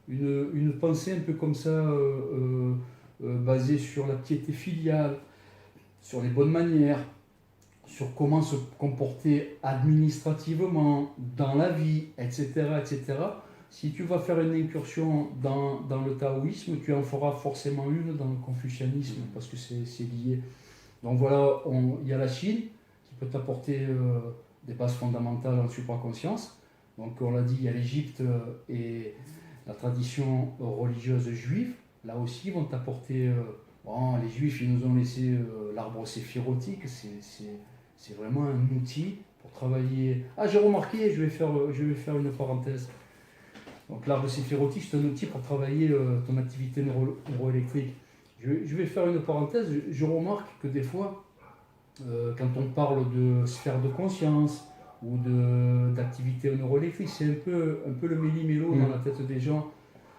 une pensée un peu comme ça, basée sur la piété filiale, sur les bonnes manières, sur comment se comporter administrativement, dans la vie, etc., etc. Si tu vas faire une incursion dans le taoïsme, tu en feras forcément une dans le confucianisme, parce que c'est lié. Donc voilà, il y a la Chine, qui peut t'apporter des bases fondamentales en supraconscience. Donc on l'a dit, il y a l'Égypte et la tradition religieuse juive. Là aussi, ils vont t'apporter... les Juifs, ils nous ont laissé l'arbre séphirotique, c'est vraiment un outil pour travailler. Ah, j'ai remarqué, je vais faire une parenthèse. Donc l'arbre séphirotique, c'est un outil pour travailler ton activité neuroélectrique. Je vais faire une parenthèse. Je remarque que des fois, quand on parle de sphère de conscience ou d'activité neuroélectrique, c'est un peu le méli-mélo dans la tête des gens.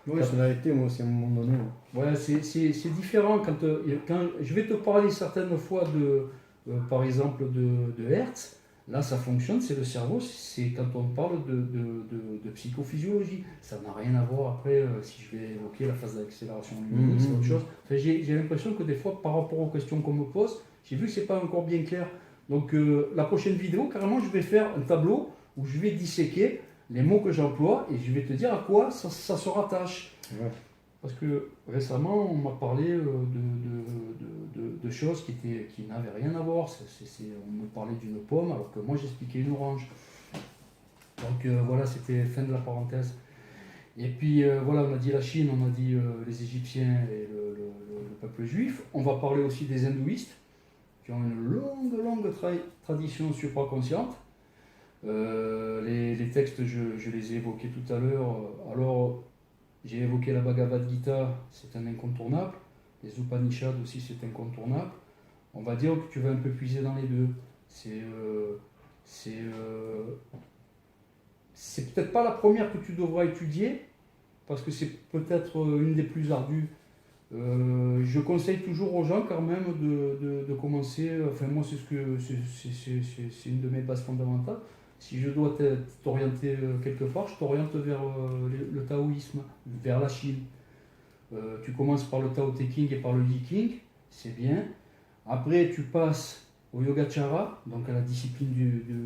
Oui, ça l'a été moi aussi à un moment donné. Ouais, c'est différent. Quand je vais te parler certaines fois par exemple de Hertz, là ça fonctionne, c'est le cerveau, c'est quand on parle de psychophysiologie. Ça n'a rien à voir après, si je vais évoquer la phase d'accélération lumineuse, c'est autre chose. Enfin, j'ai l'impression que des fois, par rapport aux questions qu'on me pose, j'ai vu que c'est pas encore bien clair. Donc la prochaine vidéo, carrément, je vais faire un tableau où je vais disséquer les mots que j'emploie et je vais te dire à quoi ça se rattache. Ouais. Parce que récemment, on m'a parlé de choses qui n'avaient rien à voir. On me parlait d'une pomme alors que moi j'expliquais une orange. Donc voilà, c'était fin de la parenthèse. Et puis voilà, on a dit la Chine, on a dit les Égyptiens et le peuple juif. On va parler aussi des hindouistes qui ont une longue tradition supraconsciente. Les textes, je les ai évoqués tout à l'heure. Alors, j'ai évoqué la Bhagavad Gita, c'est un incontournable. Les Upanishads aussi, c'est incontournable. On va dire que tu vas un peu puiser dans les deux. C'est peut-être pas la première que tu devras étudier, parce que c'est peut-être une des plus ardues. Je conseille toujours aux gens quand même de commencer. Enfin, moi, c'est une de mes bases fondamentales. Si je dois t'orienter quelque part, je t'oriente vers le taoïsme, vers la Chine. Tu commences par le Tao Te Ching et par le Yi King, c'est bien. Après, tu passes au Yogacara, donc à la discipline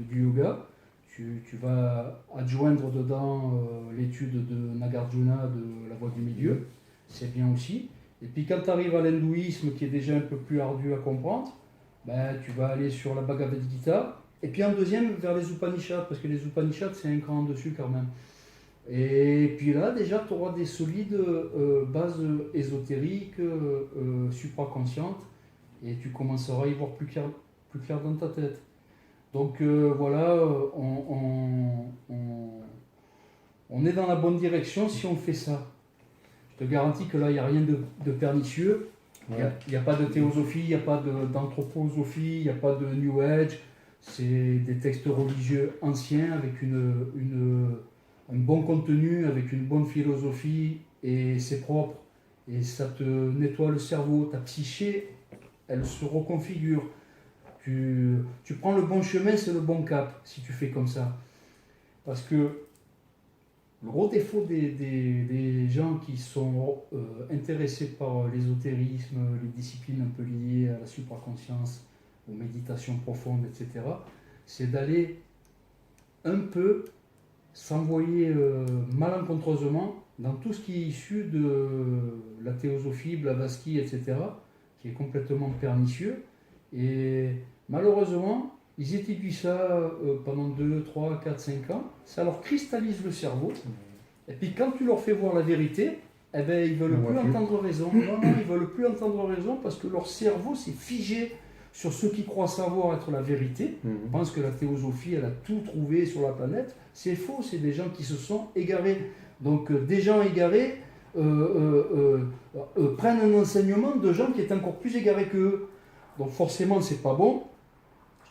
du yoga. Tu vas adjoindre dedans l'étude de Nagarjuna, de la voie du milieu, c'est bien aussi. Et puis quand tu arrives à l'hindouisme, qui est déjà un peu plus ardu à comprendre, tu vas aller sur la Bhagavad Gita. Et puis en deuxième, vers les Upanishads, parce que les Upanishads, c'est un cran en dessus quand même. Et puis là, déjà, tu auras des solides bases ésotériques, supraconscientes, et tu commenceras à y voir plus clair dans ta tête. Donc voilà, on est dans la bonne direction si on fait ça. Je te garantis que là, il n'y a rien de pernicieux. Il n'y a pas de théosophie, il n'y a pas d'anthroposophie, il n'y a pas de New Age. C'est des textes religieux anciens avec un bon contenu, avec une bonne philosophie, et c'est propre. Et ça te nettoie le cerveau, ta psyché, elle se reconfigure. Tu prends le bon chemin, c'est le bon cap, si tu fais comme ça. Parce que le gros défaut des gens qui sont intéressés par l'ésotérisme, les disciplines un peu liées à la supraconscience, aux méditations profondes, etc., c'est d'aller un peu s'envoyer malencontreusement dans tout ce qui est issu de la théosophie, Blavatsky, etc., qui est complètement pernicieux. Et malheureusement, ils étudient ça pendant 2, 3, 4, 5 ans, ça leur cristallise le cerveau, et puis quand tu leur fais voir la vérité, eh ben, ils ne veulent plus entendre raison. Non, ils ne veulent plus entendre raison parce que leur cerveau s'est figé sur ce qu'ils croient savoir être la vérité. Ils pensent que la théosophie, elle a tout trouvé sur la planète. C'est faux, c'est des gens qui se sont égarés. Donc des gens égarés prennent un enseignement de gens qui est encore plus égarés qu'eux. Donc forcément, c'est pas bon.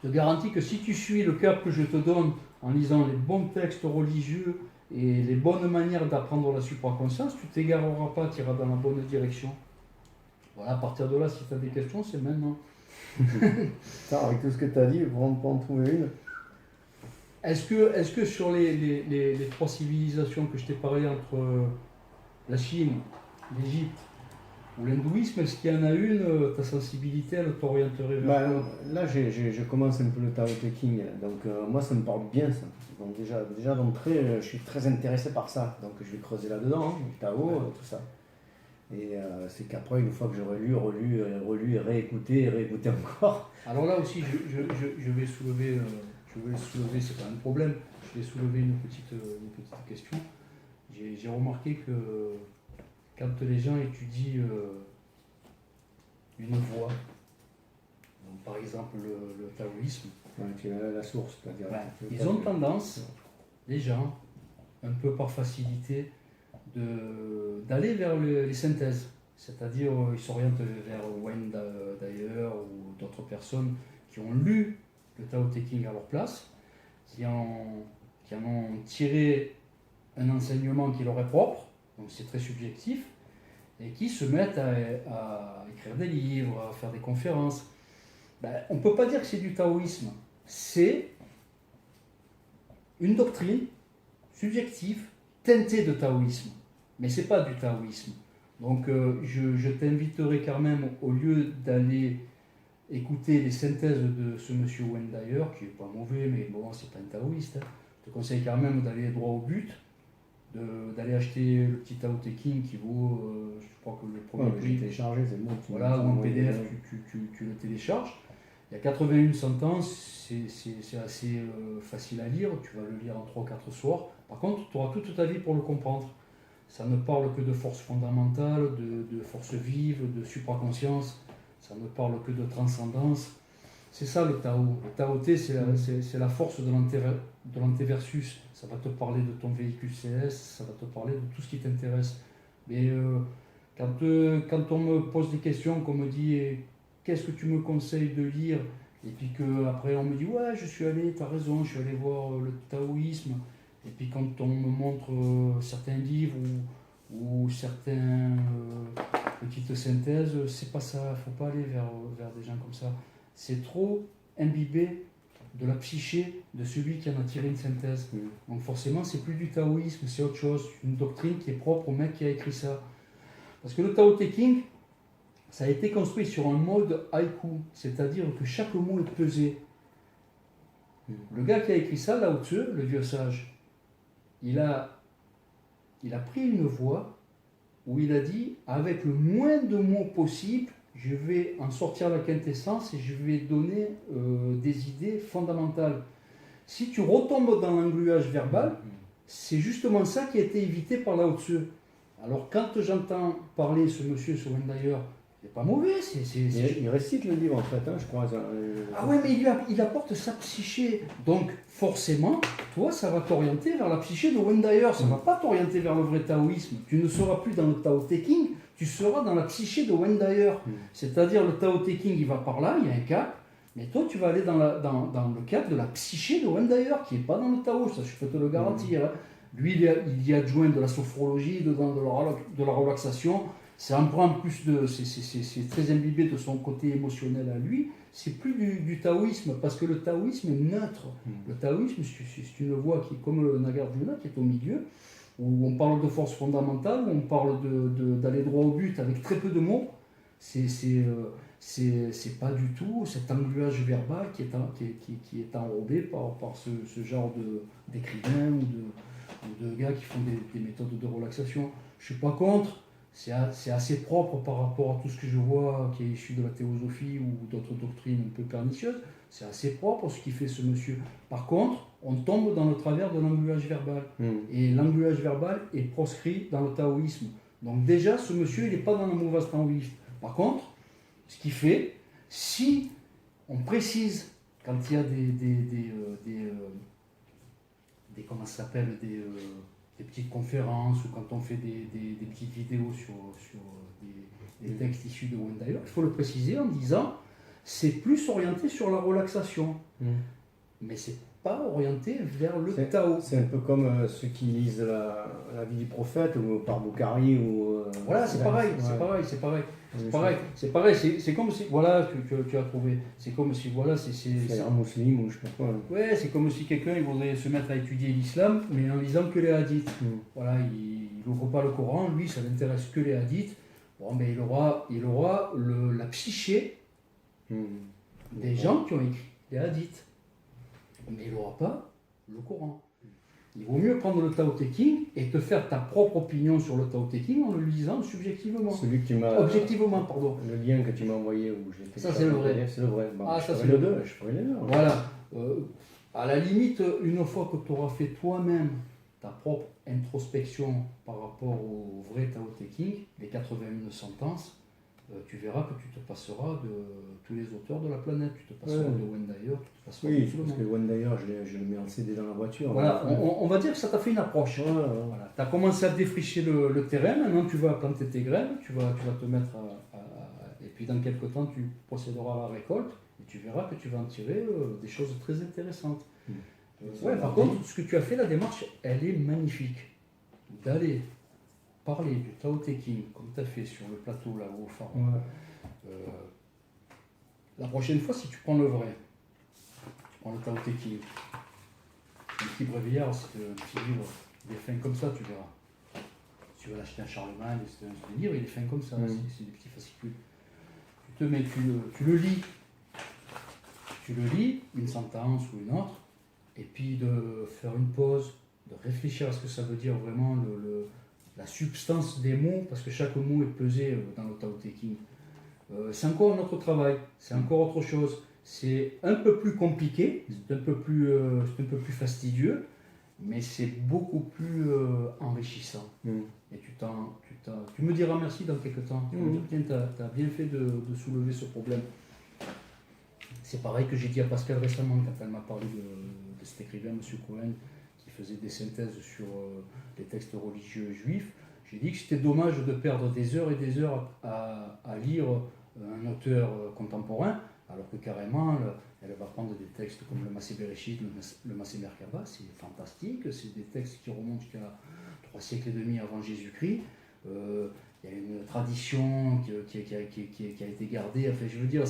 Je te garantis que si tu suis le cap que je te donne en lisant les bons textes religieux et les bonnes manières d'apprendre la supraconscience, tu t'égareras pas, tu iras dans la bonne direction. Voilà, à partir de là, si tu as des questions, c'est maintenant. Avec tout ce que tu as dit, on peut en trouver une. Est-ce que sur les trois civilisations que je t'ai parlé entre la Chine, l'Égypte ou l'hindouisme, est-ce qu'il y en a une, ta sensibilité, elle t'orienterait vers quoi? Là, je commence un peu le Tao Te Ching, donc moi ça me parle bien ça. Donc déjà d'entrée, je suis très intéressé par ça, donc je vais creuser là-dedans, le Tao, tout ça. Et c'est qu'après, une fois que j'aurai lu, relu et réécouté encore. Alors là aussi, je vais soulever, c'est pas un problème, je vais soulever une petite question. J'ai remarqué que quand les gens étudient une voie, donc par exemple le taoïsme, tu as la source, c'est-à-dire. Ils ont tendance, les gens, un peu par facilité, d'aller vers les synthèses. C'est-à-dire, ils s'orientent vers Wayne Dyer ou d'autres personnes qui ont lu le Tao Te Ching à leur place, qui en ont tiré un enseignement qui leur est propre, donc c'est très subjectif, et qui se mettent à écrire des livres, à faire des conférences. On ne peut pas dire que c'est du taoïsme, c'est une doctrine subjective teintée de taoïsme, mais ce n'est pas du taoïsme. Donc je t'inviterai quand même, au lieu d'aller écouter les synthèses de ce monsieur Wayne Dyer, qui n'est pas mauvais, mais bon, c'est pas un taoïste, je te conseille quand même d'aller droit au but, d'aller acheter le petit Tao Te Ching qui vaut, je crois que le premier prix, téléchargé, c'est bon. voilà, ou en PDF, tu le télécharges. Il y a 81 sentences, c'est assez facile à lire, tu vas le lire en 3-4 soirs. Par contre, tu auras toute ta vie pour le comprendre. Ça ne parle que de force fondamentale, de force vive, de supraconscience, ça ne parle que de transcendance. C'est ça le Tao. Le Tao Te, c'est la force de l'antéversus. Ça va te parler de ton véhicule CS, ça va te parler de tout ce qui t'intéresse. Mais quand on me pose des questions, qu'on me dit qu'est-ce que tu me conseilles de lire, et puis qu'après on me dit ouais, je suis allé, t'as raison, je suis allé voir le taoïsme, et puis quand on me montre certains livres ou certaines petites synthèses, c'est pas ça, faut pas aller vers des gens comme ça. C'est trop imbibé de la psyché de celui qui en a tiré une synthèse. Donc forcément, c'est plus du taoïsme, c'est autre chose, une doctrine qui est propre au mec qui a écrit ça. Parce que le Tao Te Ching, ça a été construit sur un mode haïku, c'est-à-dire que chaque mot est pesé. Le gars qui a écrit ça, Lao Tzu, le vieux sage, il a pris une voie où il a dit, avec le moins de mots possible, je vais en sortir la quintessence et je vais donner des idées fondamentales. Si tu retombes dans l'engluage verbal, c'est justement ça qui a été évité par Lao Tzu. Alors quand j'entends parler ce monsieur sur Wayne Dyer, c'est pas mauvais. Il récite le livre en fait, je crois. Ah ouais, mais il apporte sa psyché. Donc forcément, toi, ça va t'orienter vers la psyché de Wayne Dyer. Ça ne va pas t'orienter vers le vrai taoïsme. Tu ne seras plus dans le Tao Te Ching, tu seras dans la psyché de Wayne Dyer. C'est-à-dire le Tao Te Ching, il va par là, il y a un cap. Mais toi, tu vas aller dans le cadre de la psyché de Wendayer, qui n'est pas dans le Tao, ça je peux te le garantir. Hein. Lui, il y adjoint de la sophrologie, de la relaxation. C'est c'est très imbibé de son côté émotionnel à lui. C'est plus du taoïsme, parce que le taoïsme est neutre. Le taoïsme, c'est une voie qui est comme le Nagarjuna, qui est au milieu, où on parle de force fondamentale, où on parle d'aller droit au but avec très peu de mots. C'est pas du tout cet engluage verbal qui est enrobé par ce genre d'écrivains ou de gars qui font des méthodes de relaxation. Je ne suis pas contre, c'est assez propre par rapport à tout ce que je vois qui est issu de la théosophie ou d'autres doctrines un peu pernicieuses. C'est assez propre ce qu'il fait ce monsieur. Par contre, on tombe dans le travers de l'engluage verbal. Et l'engluage verbal est proscrit dans le taoïsme. Donc déjà, ce monsieur, il n'est pas dans la mouvance taoïste. Par contre, ce qu'il fait, si on précise quand il y a comment ça s'appelle, des petites conférences ou quand on fait des petites vidéos sur des textes issus de Wendayer, il faut le préciser en disant c'est plus orienté sur la relaxation, mais c'est pas orienté vers le Tao. C'est un peu comme ceux qui lisent la vie du prophète ou par Bukhari ou. Voilà, c'est pareil, c'est pareil. C'est comme si, voilà, tu as trouvé. C'est comme si, voilà, c'est un musulman ou je sais pas quoi. Ouais, c'est comme si quelqu'un il voudrait se mettre à étudier l'islam, mais en lisant que les hadiths. Voilà, il n'ouvre pas le Coran, lui, ça n'intéresse que les hadiths. Bon, mais il aura la psyché des gens qui ont écrit les hadiths. Mais il n'aura pas le Coran. Il vaut mieux prendre le Tao Te Ching et te faire ta propre opinion sur le Tao Te Ching en le lisant subjectivement. Celui que tu m'as... Objectivement, pardon. Le lien que tu m'as envoyé où j'ai fait ça, c'est le vrai. C'est le vrai. Bon, ça, c'est le deux. Je ferai les deux. Voilà. À la limite, une fois que tu auras fait toi-même ta propre introspection par rapport au vrai Tao Te Ching, les 81 sentences, tu verras que tu te passeras de tous les auteurs de la planète. Tu te passeras de Wendayer, tu te passeras de tout le monde. Parce que Wendayer, je le mets en CD dans la voiture. Voilà, on va dire que ça t'a fait une approche. Voilà. Tu as commencé à défricher le terrain, maintenant tu vas planter tes graines, tu vas te mettre et puis dans quelques temps tu procéderas à la récolte et tu verras que tu vas en tirer des choses très intéressantes. Par contre, ce que tu as fait, la démarche, elle est magnifique. D'aller parler du Tao Te Ching, comme tu as fait sur le plateau là-haut au phare. La prochaine fois, si tu prends le vrai, tu prends le Tao Te Ching, un petit bréviaire, c'est un petit livre, il est fin comme ça, tu verras. Si tu veux l'acheter à Charlemagne, c'est un livre, il est fin comme ça, c'est des petits fascicules. Tu le lis. Tu le lis, une sentence ou une autre, et puis de faire une pause, de réfléchir à ce que ça veut dire vraiment la substance des mots, parce que chaque mot est pesé dans le Tao Te Ching. C'est encore un autre travail, c'est encore autre chose. C'est un peu plus compliqué, c'est un peu plus fastidieux, mais c'est beaucoup plus enrichissant. Et tu me diras merci dans quelques temps. Tu me dire, tiens, tu as bien fait de soulever ce problème. C'est pareil que j'ai dit à Pascal récemment quand elle m'a parlé de cet écrivain, M. Cohen, qui faisait des synthèses sur les textes religieux juifs. J'ai dit que c'était dommage de perdre des heures et des heures à lire un auteur contemporain, alors que carrément, elle va prendre des textes comme le Massé Bereshit, le Massé Merkaba, c'est fantastique, c'est des textes qui remontent jusqu'à 3 siècles et demi avant Jésus-Christ. Il y a une tradition qui a été gardée. Enfin, je veux dire,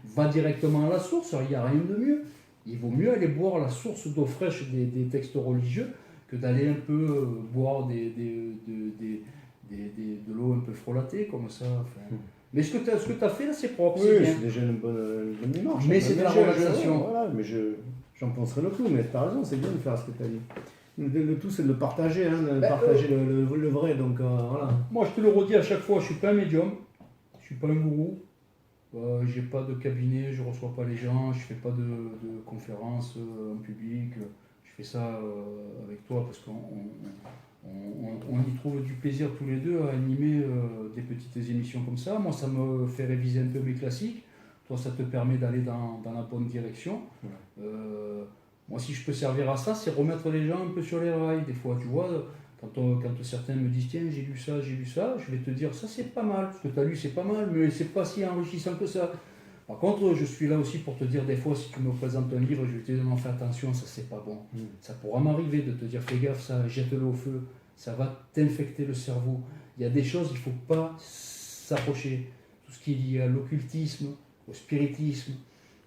va directement à la source, il n'y a rien de mieux. Il vaut mieux aller boire la source d'eau fraîche des textes religieux que d'aller un peu boire de l'eau un peu frelatée comme ça. Enfin. Mais ce que tu as fait là, c'est propre. Oui, c'est déjà une bonne démarche. Mais c'est de la relaxation. Voilà, mais j'en penserai le coup. Mais tu as raison, c'est bien de faire ce que tu as dit. Le tout, c'est de le partager, partager le vrai. Donc voilà. Moi, je te le redis à chaque fois, je ne suis pas un médium, je ne suis pas un gourou. J'ai pas de cabinet, je reçois pas les gens, je fais pas de conférences en public. Je fais ça avec toi parce qu'on y trouve du plaisir tous les deux à animer des petites émissions comme ça. Moi, ça me fait réviser un peu mes classiques. Toi, ça te permet d'aller dans la bonne direction. Moi, si je peux servir à ça, c'est remettre les gens un peu sur les rails. Des fois, tu vois, quand certains me disent « Tiens, j'ai lu ça », je vais te dire « Ça, c'est pas mal. Ce que tu as lu, c'est pas mal, mais c'est pas si enrichissant que ça. » Par contre, je suis là aussi pour te dire des fois, si tu me présentes un livre, je vais te dire non, fais attention, ça c'est pas bon. Ça pourra m'arriver de te dire fais gaffe, ça, jette-le au feu, ça va t'infecter le cerveau. Il y a des choses, il ne faut pas s'approcher. Tout ce qui est lié à l'occultisme, au spiritisme,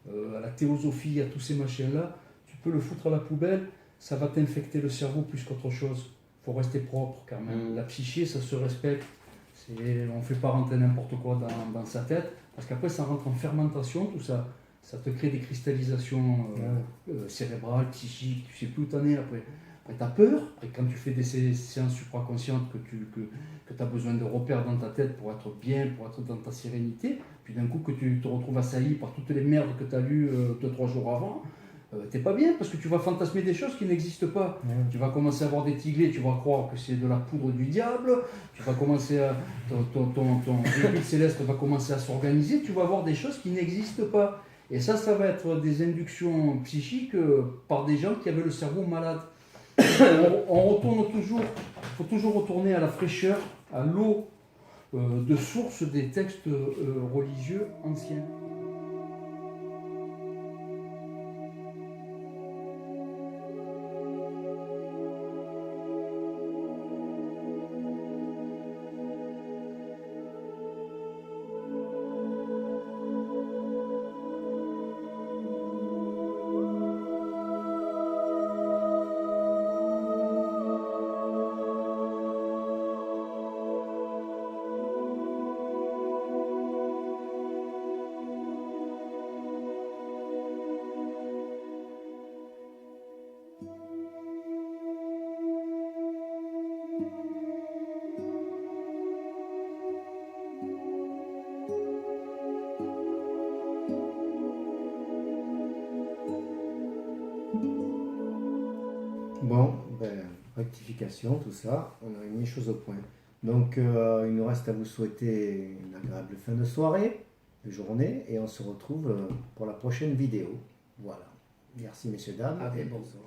à la théosophie, à tous ces machins-là, tu peux le foutre à la poubelle, ça va t'infecter le cerveau plus qu'autre chose. Il faut rester propre quand même. La psyché, ça se respecte. On ne fait pas rentrer n'importe quoi dans sa tête, parce qu'après ça rentre en fermentation, tout ça. Ça te crée des cristallisations cérébrales, psychiques, tu sais plus où t'en es après. Après tu as peur, après quand tu fais des séances supraconscientes que tu as besoin de repères dans ta tête pour être bien, pour être dans ta sérénité, puis d'un coup que tu te retrouves assailli par toutes les merdes que tu as lues 2-3 jours avant, t'es pas bien parce que tu vas fantasmer des choses qui n'existent pas. Tu vas commencer à avoir des tiglés, tu vas croire que c'est de la poudre du diable, tu vas commencer à. Ton véhicule céleste va commencer à s'organiser, tu vas voir des choses qui n'existent pas. Et ça va être des inductions psychiques par des gens qui avaient le cerveau malade. On retourne toujours, il faut toujours retourner à la fraîcheur, à l'eau de source des textes religieux anciens. Bon, rectification, tout ça, on a mis les choses au point. Donc, il nous reste à vous souhaiter une agréable fin de soirée, de journée, et on se retrouve pour la prochaine vidéo. Voilà. Merci, messieurs, dames, et bonsoir.